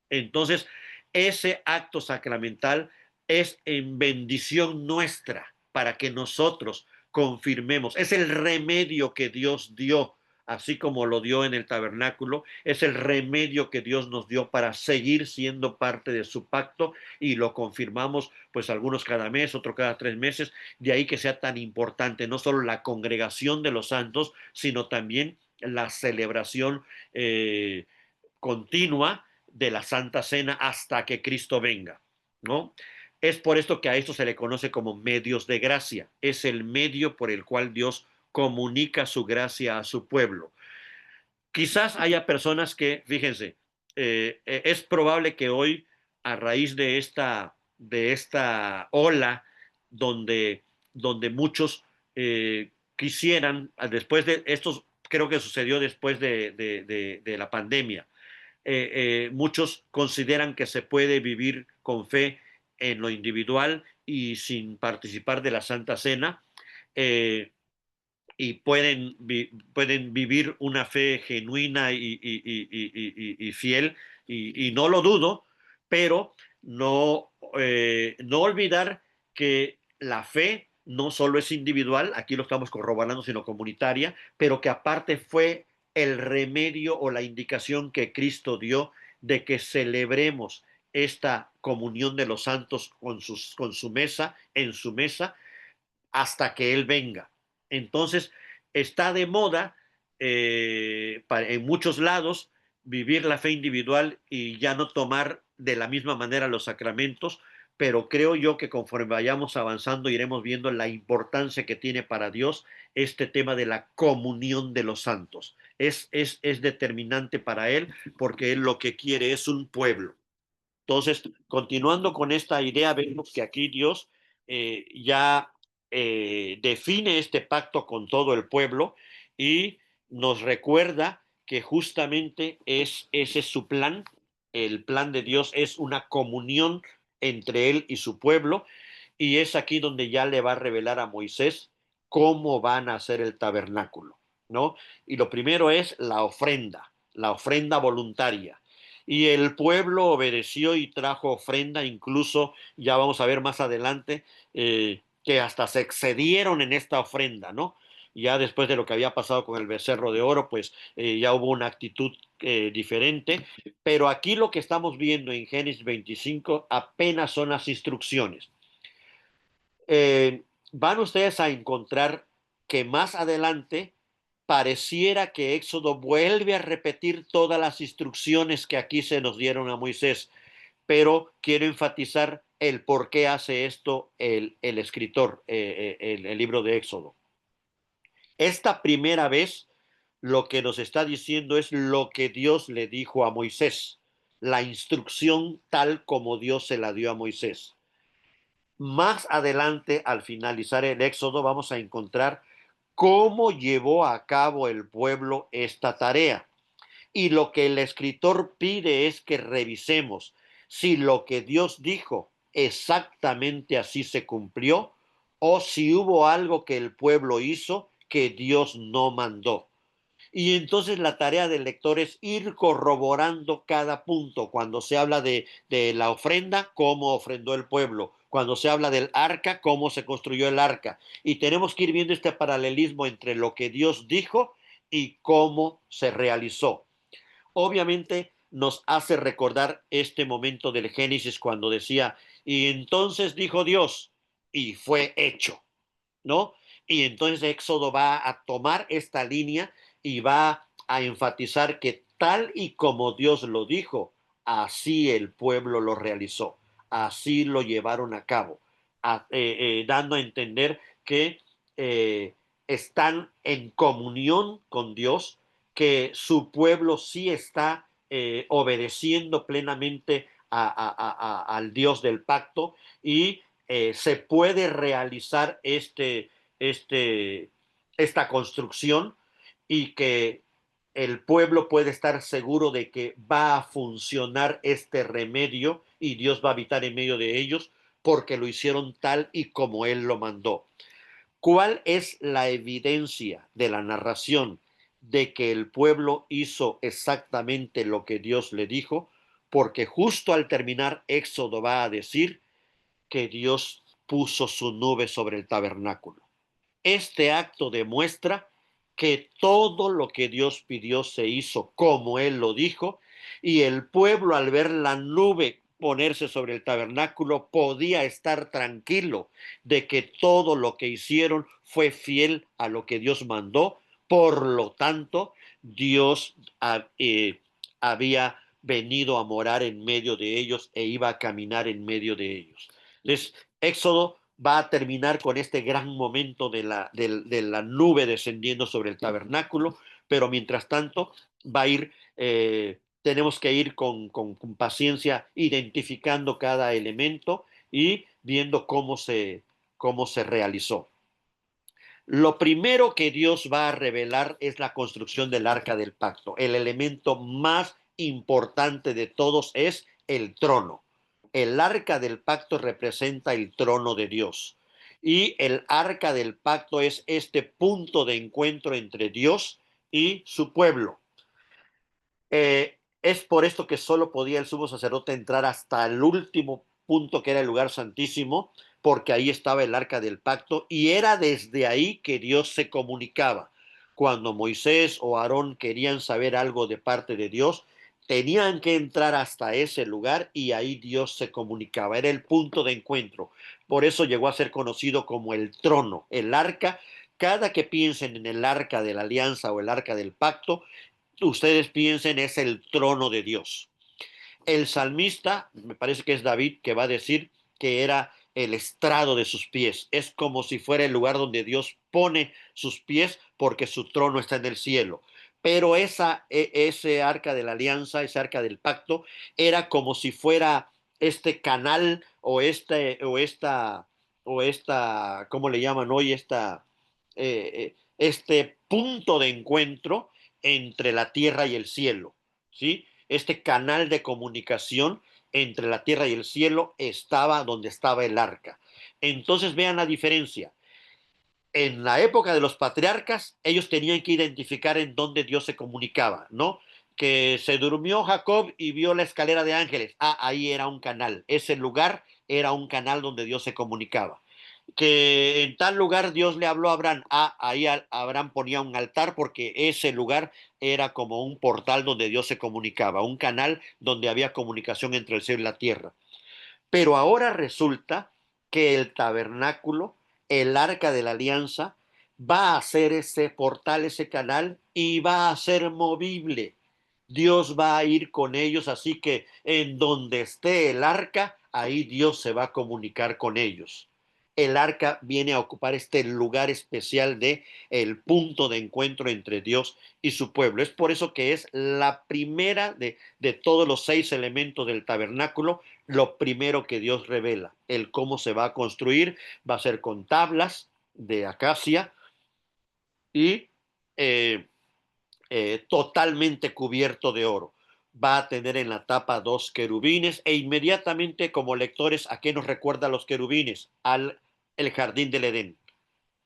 A: Entonces, ese acto sacramental es en bendición nuestra para que nosotros confirmemos. Es el remedio que Dios dio, así como lo dio en el tabernáculo. Es el remedio que Dios nos dio para seguir siendo parte de su pacto y lo confirmamos, pues algunos cada mes, otros cada 3 meses. De ahí que sea tan importante no solo la congregación de los santos, sino también la celebración continua de la Santa Cena hasta que Cristo venga, ¿no? Es por esto que a esto se le conoce como medios de gracia. Es el medio por el cual Dios comunica su gracia a su pueblo. Quizás haya personas que, fíjense, es probable que hoy, a raíz de esta ola donde muchos quisieran, después de estos creo que sucedió después de la pandemia. Muchos consideran que se puede vivir con fe en lo individual y sin participar de la Santa Cena, eh, y pueden vivir una fe genuina y fiel, y no lo dudo, pero no olvidar que la fe no solo es individual, aquí lo estamos corroborando, sino comunitaria, pero que aparte fue el remedio o la indicación que Cristo dio de que celebremos esta comunión de los santos con su mesa, en su mesa, hasta que Él venga. Entonces, está de moda en muchos lados vivir la fe individual y ya no tomar de la misma manera los sacramentos, pero creo yo que conforme vayamos avanzando iremos viendo la importancia que tiene para Dios este tema de la comunión de los santos. Es determinante para Él porque Él lo que quiere es un pueblo. Entonces, continuando con esta idea, vemos que aquí Dios ya define este pacto con todo el pueblo y nos recuerda que justamente ese es su plan. El plan de Dios es una comunión entre Él y su pueblo, y es aquí donde ya le va a revelar a Moisés cómo van a hacer el tabernáculo, ¿no? Y lo primero es la ofrenda voluntaria. Y el pueblo obedeció y trajo ofrenda, incluso ya vamos a ver más adelante que hasta se excedieron en esta ofrenda, ¿no? Ya después de lo que había pasado con el becerro de oro, pues ya hubo una actitud diferente, pero aquí lo que estamos viendo en Génesis 25 apenas son las instrucciones. Van ustedes a encontrar que más adelante pareciera que Éxodo vuelve a repetir todas las instrucciones que aquí se nos dieron a Moisés, pero quiero enfatizar el por qué hace esto el escritor, el libro de Éxodo. Esta primera vez lo que nos está diciendo es lo que Dios le dijo a Moisés, la instrucción tal como Dios se la dio a Moisés. Más adelante, al finalizar el Éxodo, vamos a encontrar cómo llevó a cabo el pueblo esta tarea. Y lo que el escritor pide es que revisemos si lo que Dios dijo exactamente así se cumplió, o si hubo algo que el pueblo hizo que Dios no mandó. Y entonces la tarea del lector es ir corroborando cada punto. Cuando se habla de la ofrenda, cómo ofrendó el pueblo. Cuando se habla del arca, cómo se construyó el arca. Y tenemos que ir viendo este paralelismo entre lo que Dios dijo y cómo se realizó. Obviamente nos hace recordar este momento del Génesis cuando decía, y entonces dijo Dios, y fue hecho, ¿no? Y entonces Éxodo va a tomar esta línea y va a enfatizar que tal y como Dios lo dijo, así el pueblo lo realizó, así lo llevaron a cabo, dando a entender que están en comunión con Dios, que su pueblo sí está obedeciendo plenamente al Dios del pacto, y se puede realizar esta construcción, y que el pueblo puede estar seguro de que va a funcionar este remedio y Dios va a habitar en medio de ellos porque lo hicieron tal y como Él lo mandó. ¿Cuál es la evidencia de la narración de que el pueblo hizo exactamente lo que Dios le dijo? Porque justo al terminar Éxodo va a decir que Dios puso su nube sobre el tabernáculo. Este acto demuestra que todo lo que Dios pidió se hizo como Él lo dijo, y el pueblo, al ver la nube ponerse sobre el tabernáculo, podía estar tranquilo de que todo lo que hicieron fue fiel a lo que Dios mandó. Por lo tanto, Dios había venido a morar en medio de ellos e iba a caminar en medio de ellos. Entonces, Éxodo va a terminar con este gran momento de la nube descendiendo sobre el tabernáculo, pero mientras tanto va a ir, tenemos que ir con paciencia identificando cada elemento y viendo cómo se realizó. Lo primero que Dios va a revelar es la construcción del arca del pacto. El elemento más importante de todos es el trono. El arca del pacto representa el trono de Dios. Y el arca del pacto es este punto de encuentro entre Dios y su pueblo. Es por esto que solo podía el sumo sacerdote entrar hasta el último punto, que era el lugar santísimo, porque ahí estaba el arca del pacto y era desde ahí que Dios se comunicaba. Cuando Moisés o Aarón querían saber algo de parte de Dios, tenían que entrar hasta ese lugar y ahí Dios se comunicaba. Era el punto de encuentro. Por eso llegó a ser conocido como el trono, el arca. Cada que piensen en el arca de la alianza o el arca del pacto, ustedes piensen es el trono de Dios. El salmista, me parece que es David, que va a decir que era el estrado de sus pies. Es como si fuera el lugar donde Dios pone sus pies porque su trono está en el cielo. Pero ese arca de la alianza, ese arca del pacto, era como si fuera este canal o esta, ¿cómo le llaman hoy? Este punto de encuentro entre la tierra y el cielo, ¿sí? Este canal de comunicación entre la tierra y el cielo estaba donde estaba el arca. Entonces vean la diferencia. En la época de los patriarcas, ellos tenían que identificar en dónde Dios se comunicaba, ¿no? Que se durmió Jacob y vio la escalera de ángeles. Ah, ahí era un canal. Ese lugar era un canal donde Dios se comunicaba. Que en tal lugar Dios le habló a Abraham. Ah, ahí Abraham ponía un altar porque ese lugar era como un portal donde Dios se comunicaba, un canal donde había comunicación entre el cielo y la tierra. Pero ahora resulta que el tabernáculo, el arca de la alianza, va a ser ese portal, ese canal, y va a ser movible. Dios va a ir con ellos, así que en donde esté el arca, ahí Dios se va a comunicar con ellos. El arca viene a ocupar este lugar especial de el punto de encuentro entre Dios y su pueblo. Es por eso que es la primera de todos los 6 elementos del tabernáculo, lo primero que Dios revela. El cómo se va a construir va a ser con tablas de acacia y eh, totalmente cubierto de oro. Va a tener en la tapa 2 querubines e inmediatamente como lectores, ¿a qué nos recuerda los querubines? Al el jardín del Edén.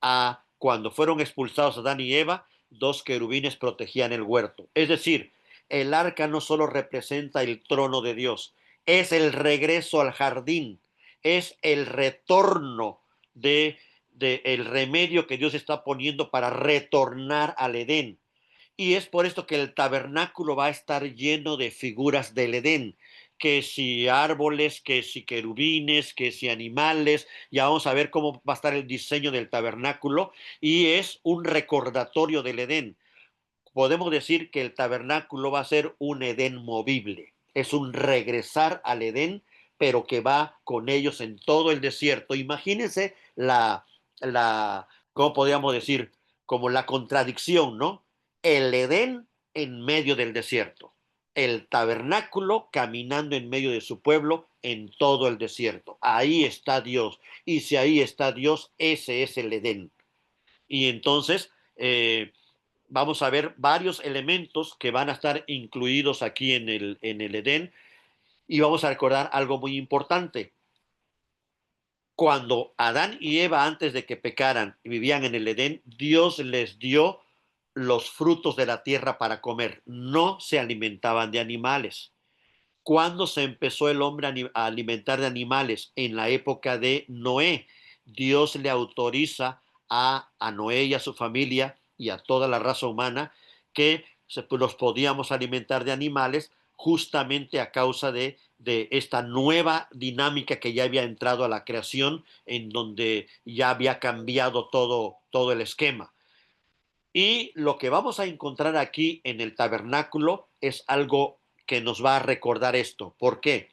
A: A cuando fueron expulsados Adán y Eva, 2 querubines protegían el huerto. Es decir, el arca no solo representa el trono de Dios, es el regreso al jardín, es el retorno de el remedio que Dios está poniendo para retornar al Edén. Y es por esto que el tabernáculo va a estar lleno de figuras del Edén, que si árboles, que si querubines, que si animales. Ya vamos a ver cómo va a estar el diseño del tabernáculo y es un recordatorio del Edén. Podemos decir que el tabernáculo va a ser un Edén movible, es un regresar al Edén, pero que va con ellos en todo el desierto. Imagínense ¿cómo podríamos decir? Como la contradicción, ¿no? El Edén en medio del desierto, el tabernáculo caminando en medio de su pueblo en todo el desierto. Ahí está Dios. Y si ahí está Dios, ese es el Edén. Y entonces vamos a ver varios elementos que van a estar incluidos aquí en el Edén. Y vamos a recordar algo muy importante. Cuando Adán y Eva, antes de que pecaran, vivían en el Edén, Dios les dio los frutos de la tierra para comer. No se alimentaban de animales. Cuando se empezó el hombre a alimentar de animales? En la época de Noé. Dios le autoriza a Noé y a su familia y a toda la raza humana que los podíamos alimentar de animales justamente a causa de esta nueva dinámica que ya había entrado a la creación, en donde ya había cambiado todo el esquema. Y lo que vamos a encontrar aquí en el tabernáculo es algo que nos va a recordar esto. ¿Por qué?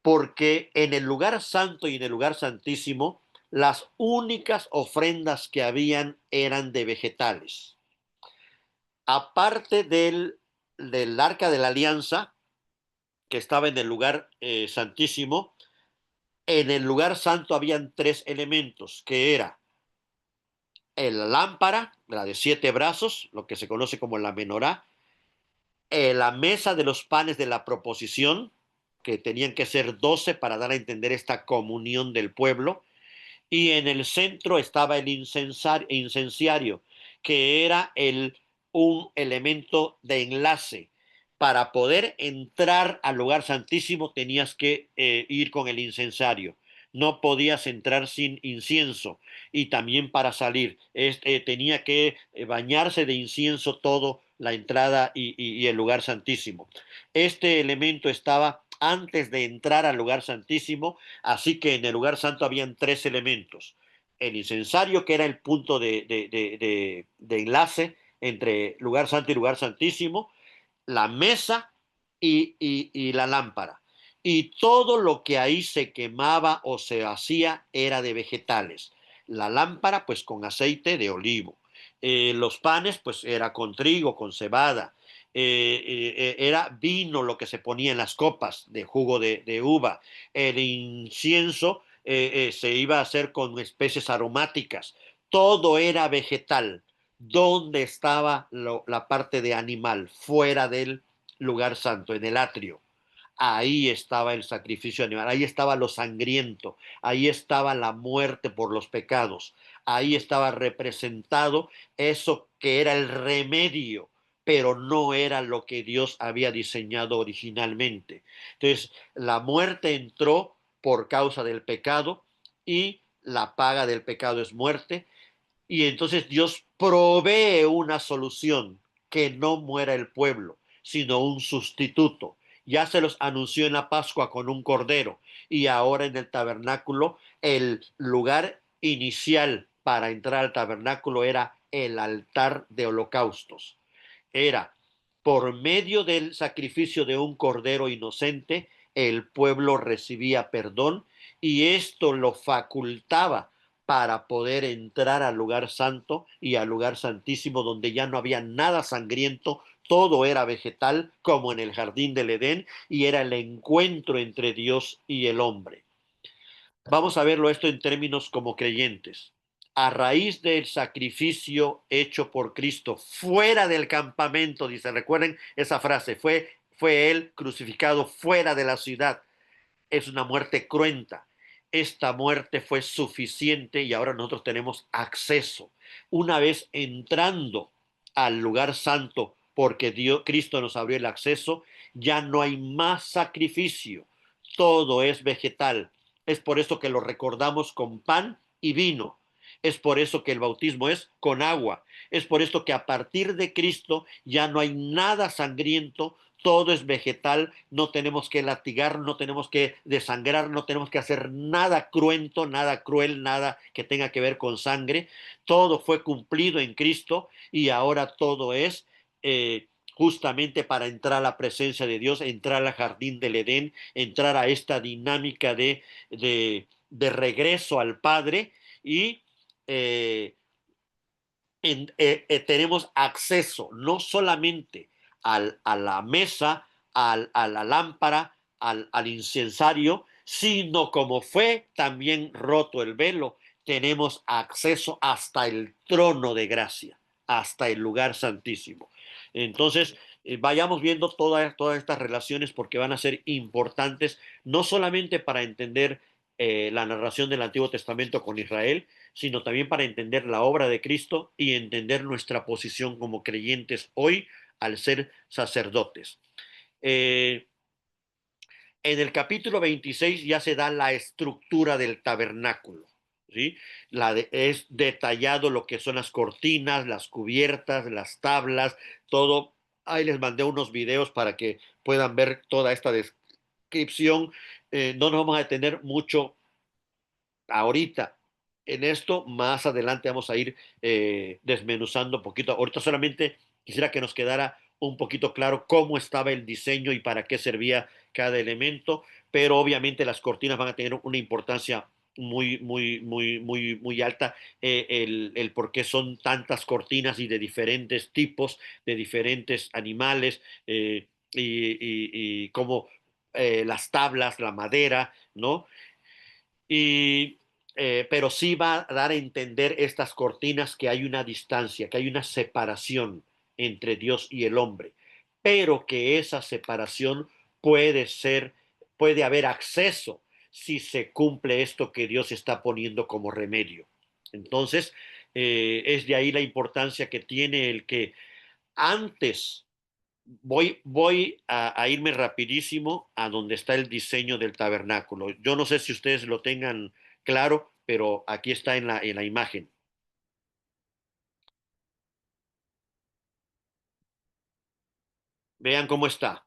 A: Porque en el lugar santo y en el lugar santísimo, las únicas ofrendas que habían eran de vegetales. Aparte del arca de la alianza, que estaba en el lugar santísimo, en el lugar santo habían 3 elementos, que era la lámpara, la de 7 brazos, lo que se conoce como la menorá, la mesa de los panes de la proposición, que tenían que ser 12 para dar a entender esta comunión del pueblo, y en el centro estaba el incenciario, que era un elemento de enlace. Para poder entrar al lugar santísimo tenías que ir con el incensario. No podías entrar sin incienso. Y también para salir, tenía que bañarse de incienso todo la entrada y el lugar santísimo. Este elemento estaba antes de entrar al lugar santísimo. Así que en el lugar santo habían 3 elementos. El incensario, que era el punto de enlace entre lugar santo y lugar santísimo, la mesa y la lámpara. Y todo lo que ahí se quemaba o se hacía era de vegetales. La lámpara, pues con aceite de olivo. Los panes, pues era con trigo, con cebada. Era vino lo que se ponía en las copas de jugo de uva. El incienso se iba a hacer con especies aromáticas. Todo era vegetal. ¿Dónde estaba la parte de animal? Fuera del lugar santo, en el atrio. Ahí estaba el sacrificio animal, ahí estaba lo sangriento, ahí estaba la muerte por los pecados, ahí estaba representado eso que era el remedio, pero no era lo que Dios había diseñado originalmente. Entonces, la muerte entró por causa del pecado y la paga del pecado es muerte, y entonces Dios provee una solución, que no muera el pueblo, sino un sustituto. Ya se los anunció en la Pascua con un cordero, y ahora en el tabernáculo el lugar inicial para entrar al tabernáculo era el altar de holocaustos. Era por medio del sacrificio de un cordero inocente, el pueblo recibía perdón, y esto lo facultaba para poder entrar al lugar santo y al lugar santísimo, donde ya no había nada sangriento, todo era vegetal como en el jardín del Edén, y era el encuentro entre Dios y el hombre. Vamos a verlo esto en términos como creyentes. A raíz del sacrificio hecho por Cristo fuera del campamento, dice, recuerden esa frase, fue él crucificado fuera de la ciudad. Es una muerte cruenta. Esta muerte fue suficiente y ahora nosotros tenemos acceso. Una vez entrando al lugar santo, porque Dios, Cristo nos abrió el acceso, ya no hay más sacrificio. Todo es vegetal. Es por eso que lo recordamos con pan y vino. Es por eso que el bautismo es con agua. Es por esto que a partir de Cristo ya no hay nada sangriento, todo es vegetal, no tenemos que latigar, no tenemos que desangrar, no tenemos que hacer nada cruento, nada cruel, nada que tenga que ver con sangre. Todo fue cumplido en Cristo, y ahora todo es justamente para entrar a la presencia de Dios, entrar al jardín del Edén, entrar a esta dinámica de regreso al Padre, y eh, tenemos acceso no solamente a la mesa, a la lámpara, al incensario, sino como fue también roto el velo, tenemos acceso hasta el trono de gracia, hasta el lugar santísimo. Entonces, vayamos viendo todas estas relaciones, porque van a ser importantes, no solamente para entender la narración del Antiguo Testamento con Israel, sino también para entender la obra de Cristo y entender nuestra posición como creyentes hoy al ser sacerdotes. Eh, en el capítulo 26 ya se da la estructura del tabernáculo. ¿Sí? Es detallado lo que son las cortinas, las cubiertas, las tablas, todo. Ahí les mandé unos videos para que puedan ver toda esta descripción. No nos vamos a detener mucho ahorita en esto. Más adelante vamos a ir desmenuzando un poquito. Ahorita solamente quisiera que nos quedara un poquito claro cómo estaba el diseño y para qué servía cada elemento, pero obviamente las cortinas van a tener una importancia muy alta, el por qué son tantas cortinas y de diferentes tipos, de diferentes animales, y cómo las tablas, la madera, ¿no? Y pero sí va a dar a entender estas cortinas que hay una distancia, que hay una separación entre Dios y el hombre, pero que esa separación puede ser, puede haber acceso si se cumple esto que Dios está poniendo como remedio. Entonces, es de ahí la importancia que tiene el que antes voy a irme rapidísimo a donde está el diseño del tabernáculo. Yo no sé si ustedes lo tengan claro, pero aquí está en la imagen. Vean cómo está.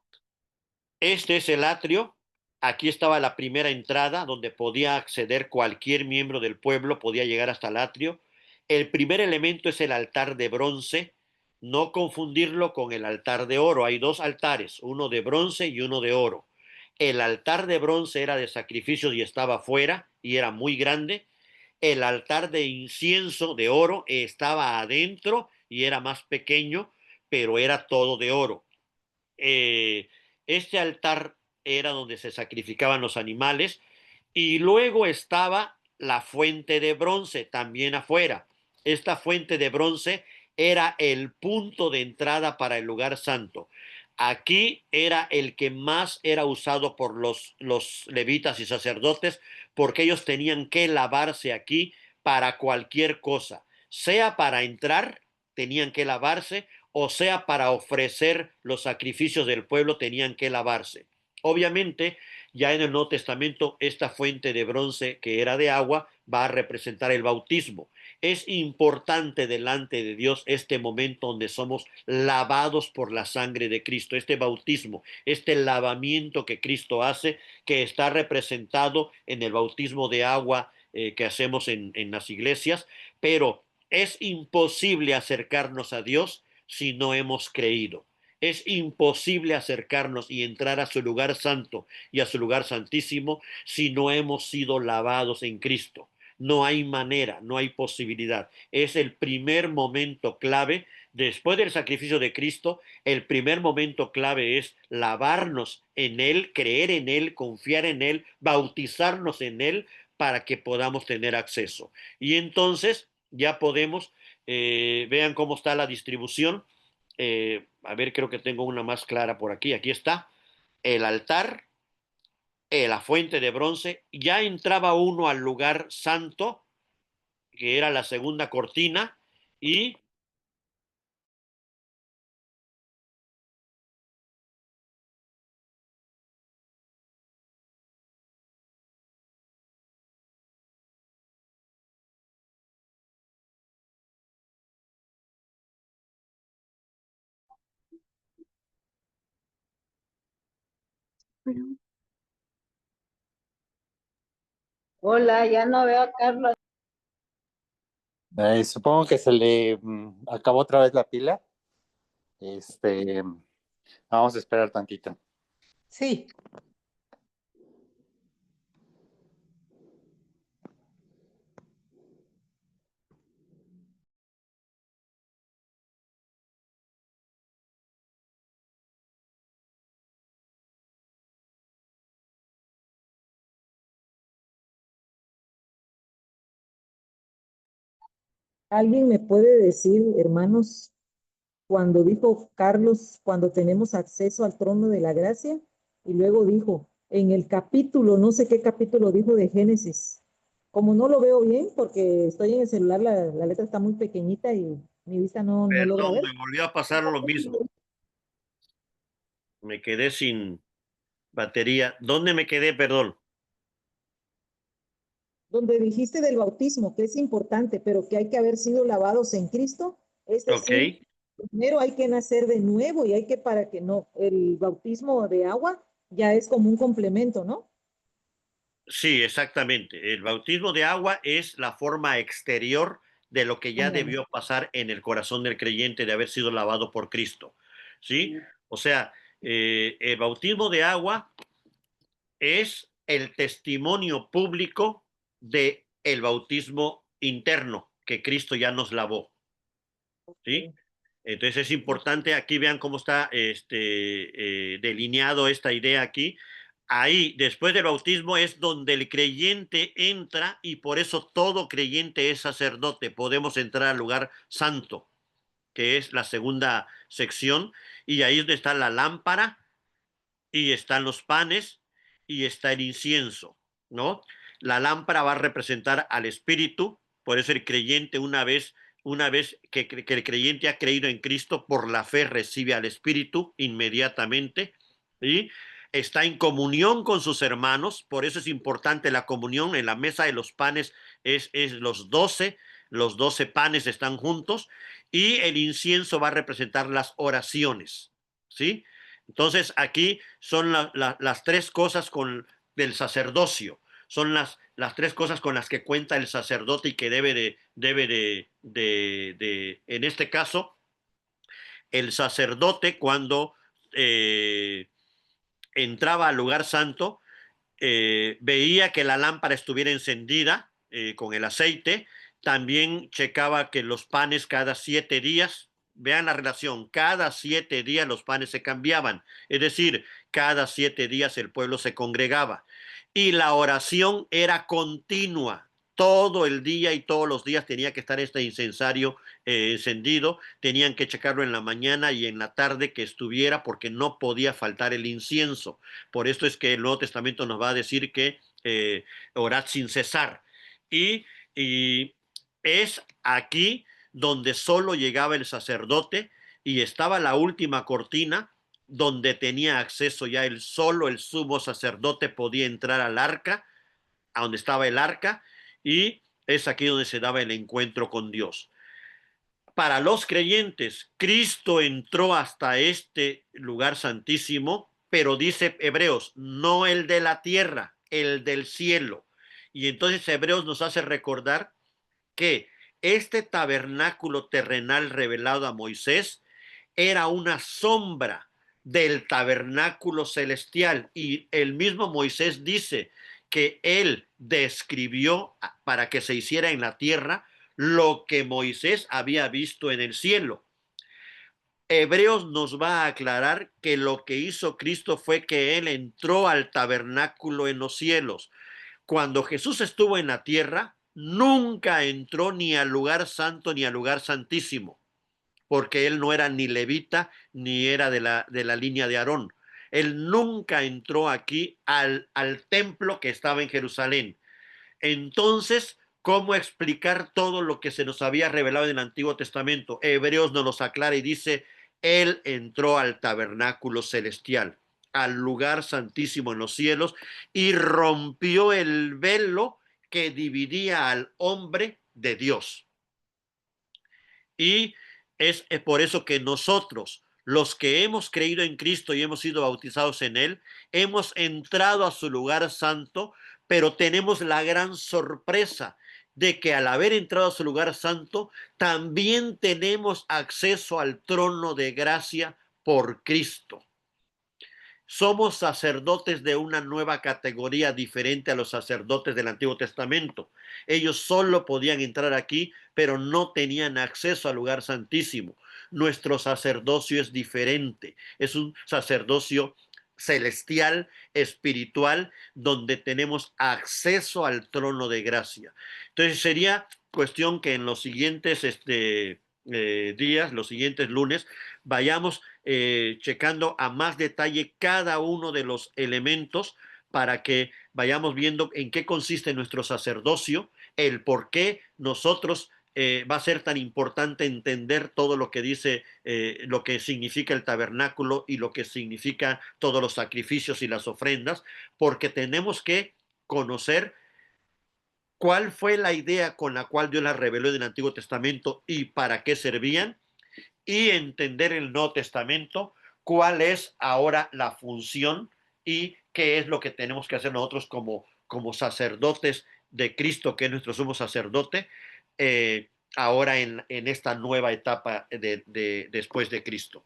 A: Este es el atrio. Aquí estaba la primera entrada donde podía acceder cualquier miembro del pueblo, podía llegar hasta el atrio. El primer elemento es el altar de bronce, no confundirlo con el altar de oro. Hay dos altares, uno de bronce y uno de oro. El altar de bronce era de sacrificios y estaba afuera y era muy grande. El altar de incienso de oro estaba adentro y era más pequeño, pero era todo de oro. eh, este altar era donde se sacrificaban los animales y luego estaba la fuente de bronce también afuera. Esta fuente de bronce era el punto de entrada para el lugar santo. Aquí era el que más era usado por los levitas y sacerdotes porque ellos tenían que lavarse aquí para cualquier cosa, sea para entrar, tenían que lavarse, o sea, para ofrecer los sacrificios del pueblo tenían que lavarse. Obviamente, ya en el Nuevo Testamento, esta fuente de bronce que era de agua va a representar el bautismo. Es importante delante de Dios este momento donde somos lavados por la sangre de Cristo, este bautismo, este lavamiento que Cristo hace, que está representado en el bautismo de agua que hacemos en las iglesias, pero es imposible acercarnos a Dios si no hemos creído. Es imposible acercarnos y entrar a su lugar santo y a su lugar santísimo si no hemos sido lavados en Cristo. No hay manera, no hay posibilidad. Es el primer momento clave. Después del sacrificio de Cristo, el primer momento clave es lavarnos en Él, creer en Él, confiar en Él, bautizarnos en Él para que podamos tener acceso. Y entonces ya podemos, vean cómo está la distribución. A ver, creo que tengo una más clara por aquí. Aquí está el altar, la fuente de bronce. Ya entraba uno al lugar santo, que era la segunda cortina, y
B: Hola, ya no veo a Carlos.
C: Supongo que se le acabó otra vez la pila. Vamos a esperar tantito.
B: Sí. ¿Alguien me puede decir, hermanos, cuando dijo Carlos, cuando tenemos acceso al trono de la gracia? Y luego dijo, en el capítulo, no sé qué capítulo dijo de Génesis. Como no lo veo bien, porque estoy en el celular, la letra está muy pequeñita y mi vista no logra
A: perdón,
B: ver.
A: me volvió a pasar lo mismo. Me quedé sin batería. ¿Dónde me quedé? Perdón.
B: Donde dijiste del bautismo, que es importante, pero que hay que haber sido lavados en Cristo, es
A: Ok.
B: decir, primero hay que nacer de nuevo y hay que, para que no, el bautismo de agua ya es como un complemento, ¿no?
A: Sí, exactamente. El bautismo de agua es la forma exterior de lo que ya
B: Ándale.
A: debió pasar en el corazón del creyente de haber sido lavado por Cristo. ¿Sí? O sea, el bautismo de agua es el testimonio público de el bautismo interno que Cristo ya nos lavó. ¿Sí? Entonces es importante, aquí vean cómo está delineado esta idea aquí. ahí, después del bautismo, es donde el creyente entra, y por eso todo creyente es sacerdote. Podemos entrar al lugar santo, que es la segunda sección, y ahí es donde está la lámpara, y están los panes, y está el incienso, ¿no? La lámpara va a representar al Espíritu, por eso el creyente una vez que el creyente ha creído en Cristo, por la fe recibe al Espíritu inmediatamente, y está en comunión con sus hermanos. Por eso es importante la comunión. En la mesa de los panes es los 12 panes están juntos, y el incienso va a representar las oraciones, ¿sí? Entonces aquí son las tres cosas del sacerdocio, son las tres cosas con las que cuenta el sacerdote y que en este caso, el sacerdote cuando entraba al lugar santo, veía que la lámpara estuviera encendida con el aceite. También checaba que los panes cada 7 días, vean la relación, cada 7 días los panes se cambiaban, es decir, cada 7 días el pueblo se congregaba, y la oración era continua. Todo el día y todos los días tenía que estar este incensario encendido. Tenían que checarlo en la mañana y en la tarde que estuviera, porque no podía faltar el incienso. Por esto es que el Nuevo Testamento nos va a decir que orad sin cesar. Y es aquí donde solo llegaba el sacerdote, y estaba la última cortina donde tenía acceso ya solo el sumo sacerdote podía entrar al arca, a donde estaba el arca, y es aquí donde se daba el encuentro con Dios. Para los creyentes, Cristo entró hasta este lugar santísimo, pero dice Hebreos, no el de la tierra, el del cielo. Y entonces Hebreos nos hace recordar que este tabernáculo terrenal revelado a Moisés era una sombra del tabernáculo celestial, y el mismo Moisés dice que él describió para que se hiciera en la tierra lo que Moisés había visto en el cielo. Hebreos nos va a aclarar que lo que hizo Cristo fue que él entró al tabernáculo en los cielos. Cuando Jesús estuvo en la tierra, nunca entró ni al lugar santo ni al lugar santísimo, porque él no era ni levita ni era de la línea de Aarón. Él nunca entró aquí al templo que estaba en Jerusalén. Entonces, ¿cómo explicar todo lo que se nos había revelado en el Antiguo Testamento? Hebreos nos los aclara y dice, él entró al tabernáculo celestial, al lugar santísimo en los cielos, y rompió el velo que dividía al hombre de Dios. Y es por eso que nosotros, los que hemos creído en Cristo y hemos sido bautizados en él, hemos entrado a su lugar santo, pero tenemos la gran sorpresa de que al haber entrado a su lugar santo, también tenemos acceso al trono de gracia por Cristo. Somos sacerdotes de una nueva categoría diferente a los sacerdotes del Antiguo Testamento. Ellos solo podían entrar aquí, pero no tenían acceso al lugar santísimo. Nuestro sacerdocio es diferente. Es un sacerdocio celestial, espiritual, donde tenemos acceso al trono de gracia. Entonces sería cuestión que en los siguientes días, los siguientes lunes, vayamos checando a más detalle cada uno de los elementos, para que vayamos viendo en qué consiste nuestro sacerdocio, el por qué nosotros va a ser tan importante entender todo lo que dice, lo que significa el tabernáculo y lo que significa todos los sacrificios y las ofrendas, porque tenemos que conocer cuál fue la idea con la cual Dios las reveló en el Antiguo Testamento y para qué servían, y entender el Nuevo Testamento, cuál es ahora la función y qué es lo que tenemos que hacer nosotros como sacerdotes de Cristo, que es nuestro sumo sacerdote, ahora en esta nueva etapa después de Cristo.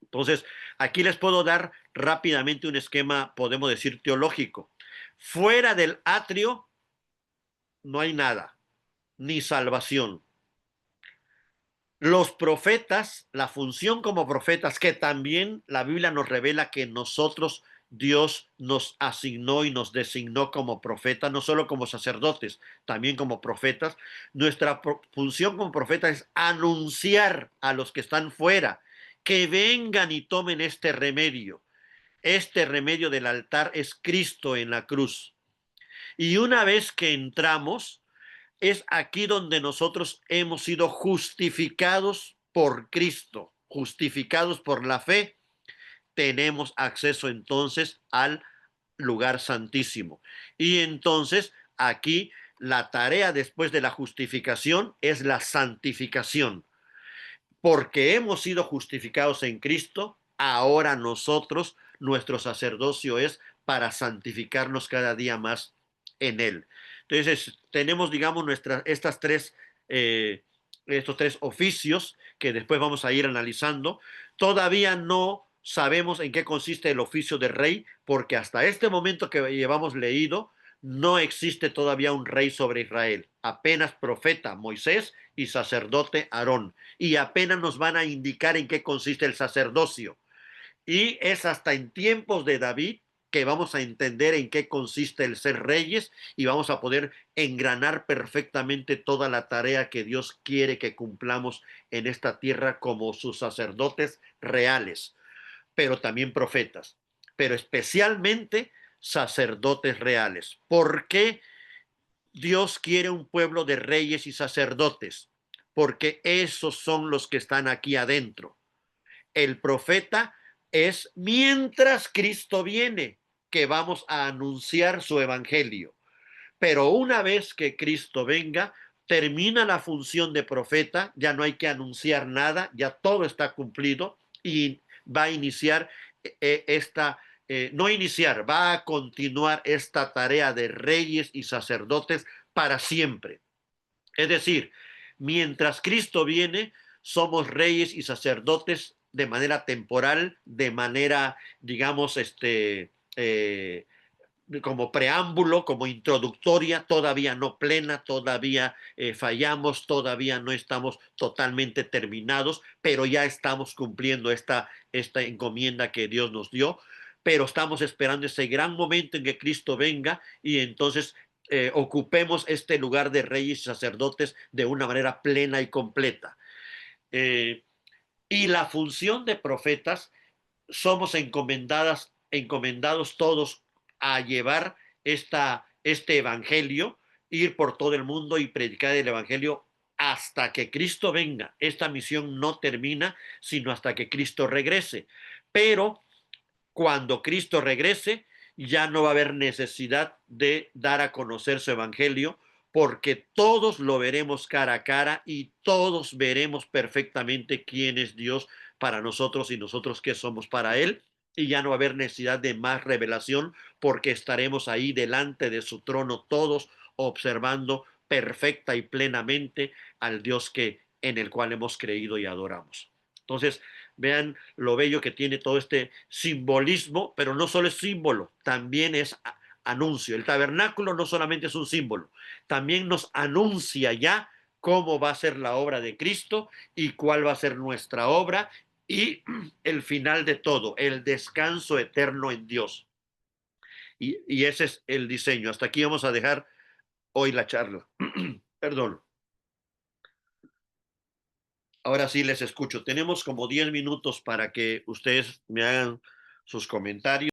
A: Entonces, aquí les puedo dar rápidamente un esquema, podemos decir, teológico. Fuera del atrio no hay nada, ni salvación. Los profetas, la función como profetas, que también la Biblia nos revela que nosotros Dios nos asignó y nos designó como profetas, no solo como sacerdotes, también como profetas. Nuestra función como profeta es anunciar a los que están fuera que vengan y tomen este remedio. Este remedio del altar es Cristo en la cruz. Y una vez que entramos, es aquí donde nosotros hemos sido justificados por Cristo, justificados por la fe. Tenemos acceso entonces al lugar santísimo. Y entonces aquí la tarea después de la justificación es la santificación. Porque hemos sido justificados en Cristo, ahora nosotros, nuestro sacerdocio es para santificarnos cada día más en Él. Entonces, tenemos, digamos, estos tres oficios que después vamos a ir analizando. Todavía no sabemos en qué consiste el oficio de rey, porque hasta este momento que llevamos leído, no existe todavía un rey sobre Israel. Apenas profeta Moisés y sacerdote Aarón. Y apenas nos van a indicar en qué consiste el sacerdocio. Y es hasta en tiempos de David que vamos a entender en qué consiste el ser reyes y vamos a poder engranar perfectamente toda la tarea que Dios quiere que cumplamos en esta tierra como sus sacerdotes reales, pero también profetas, pero especialmente sacerdotes reales. ¿Por qué Dios quiere un pueblo de reyes y sacerdotes? Porque esos son los que están aquí adentro. El profeta es mientras Cristo viene, que vamos a anunciar su evangelio. Pero una vez que Cristo venga, termina la función de profeta, ya no hay que anunciar nada, ya todo está cumplido y va a iniciar no iniciar, va a continuar esta tarea de reyes y sacerdotes para siempre. Es decir, mientras Cristo viene, somos reyes y sacerdotes de manera temporal, de manera, digamos, como preámbulo, como introductoria, todavía no plena, todavía fallamos, todavía no estamos totalmente terminados, pero ya estamos cumpliendo esta encomienda que Dios nos dio, pero estamos esperando ese gran momento en que Cristo venga y entonces ocupemos este lugar de reyes y sacerdotes de una manera plena y completa. Y la función de profetas, somos encomendados todos a llevar este evangelio, ir por todo el mundo y predicar el evangelio hasta que Cristo venga. Esta misión no termina sino hasta que Cristo regrese. Pero cuando Cristo regrese, ya no va a haber necesidad de dar a conocer su evangelio, porque todos lo veremos cara a cara y todos veremos perfectamente quién es Dios para nosotros y nosotros qué somos para Él. Y ya no va a haber necesidad de más revelación, porque estaremos ahí delante de su trono todos observando perfecta y plenamente al Dios en el cual hemos creído y adoramos. Entonces, vean lo bello que tiene todo este simbolismo, pero no solo es símbolo, también es anuncio. El tabernáculo no solamente es un símbolo, también nos anuncia ya cómo va a ser la obra de Cristo y cuál va a ser nuestra obra y el final de todo, el descanso eterno en Dios. Y ese es el diseño. Hasta aquí vamos a dejar hoy la charla. Perdón. Ahora sí les escucho. Tenemos como 10 minutos para que ustedes me hagan sus comentarios.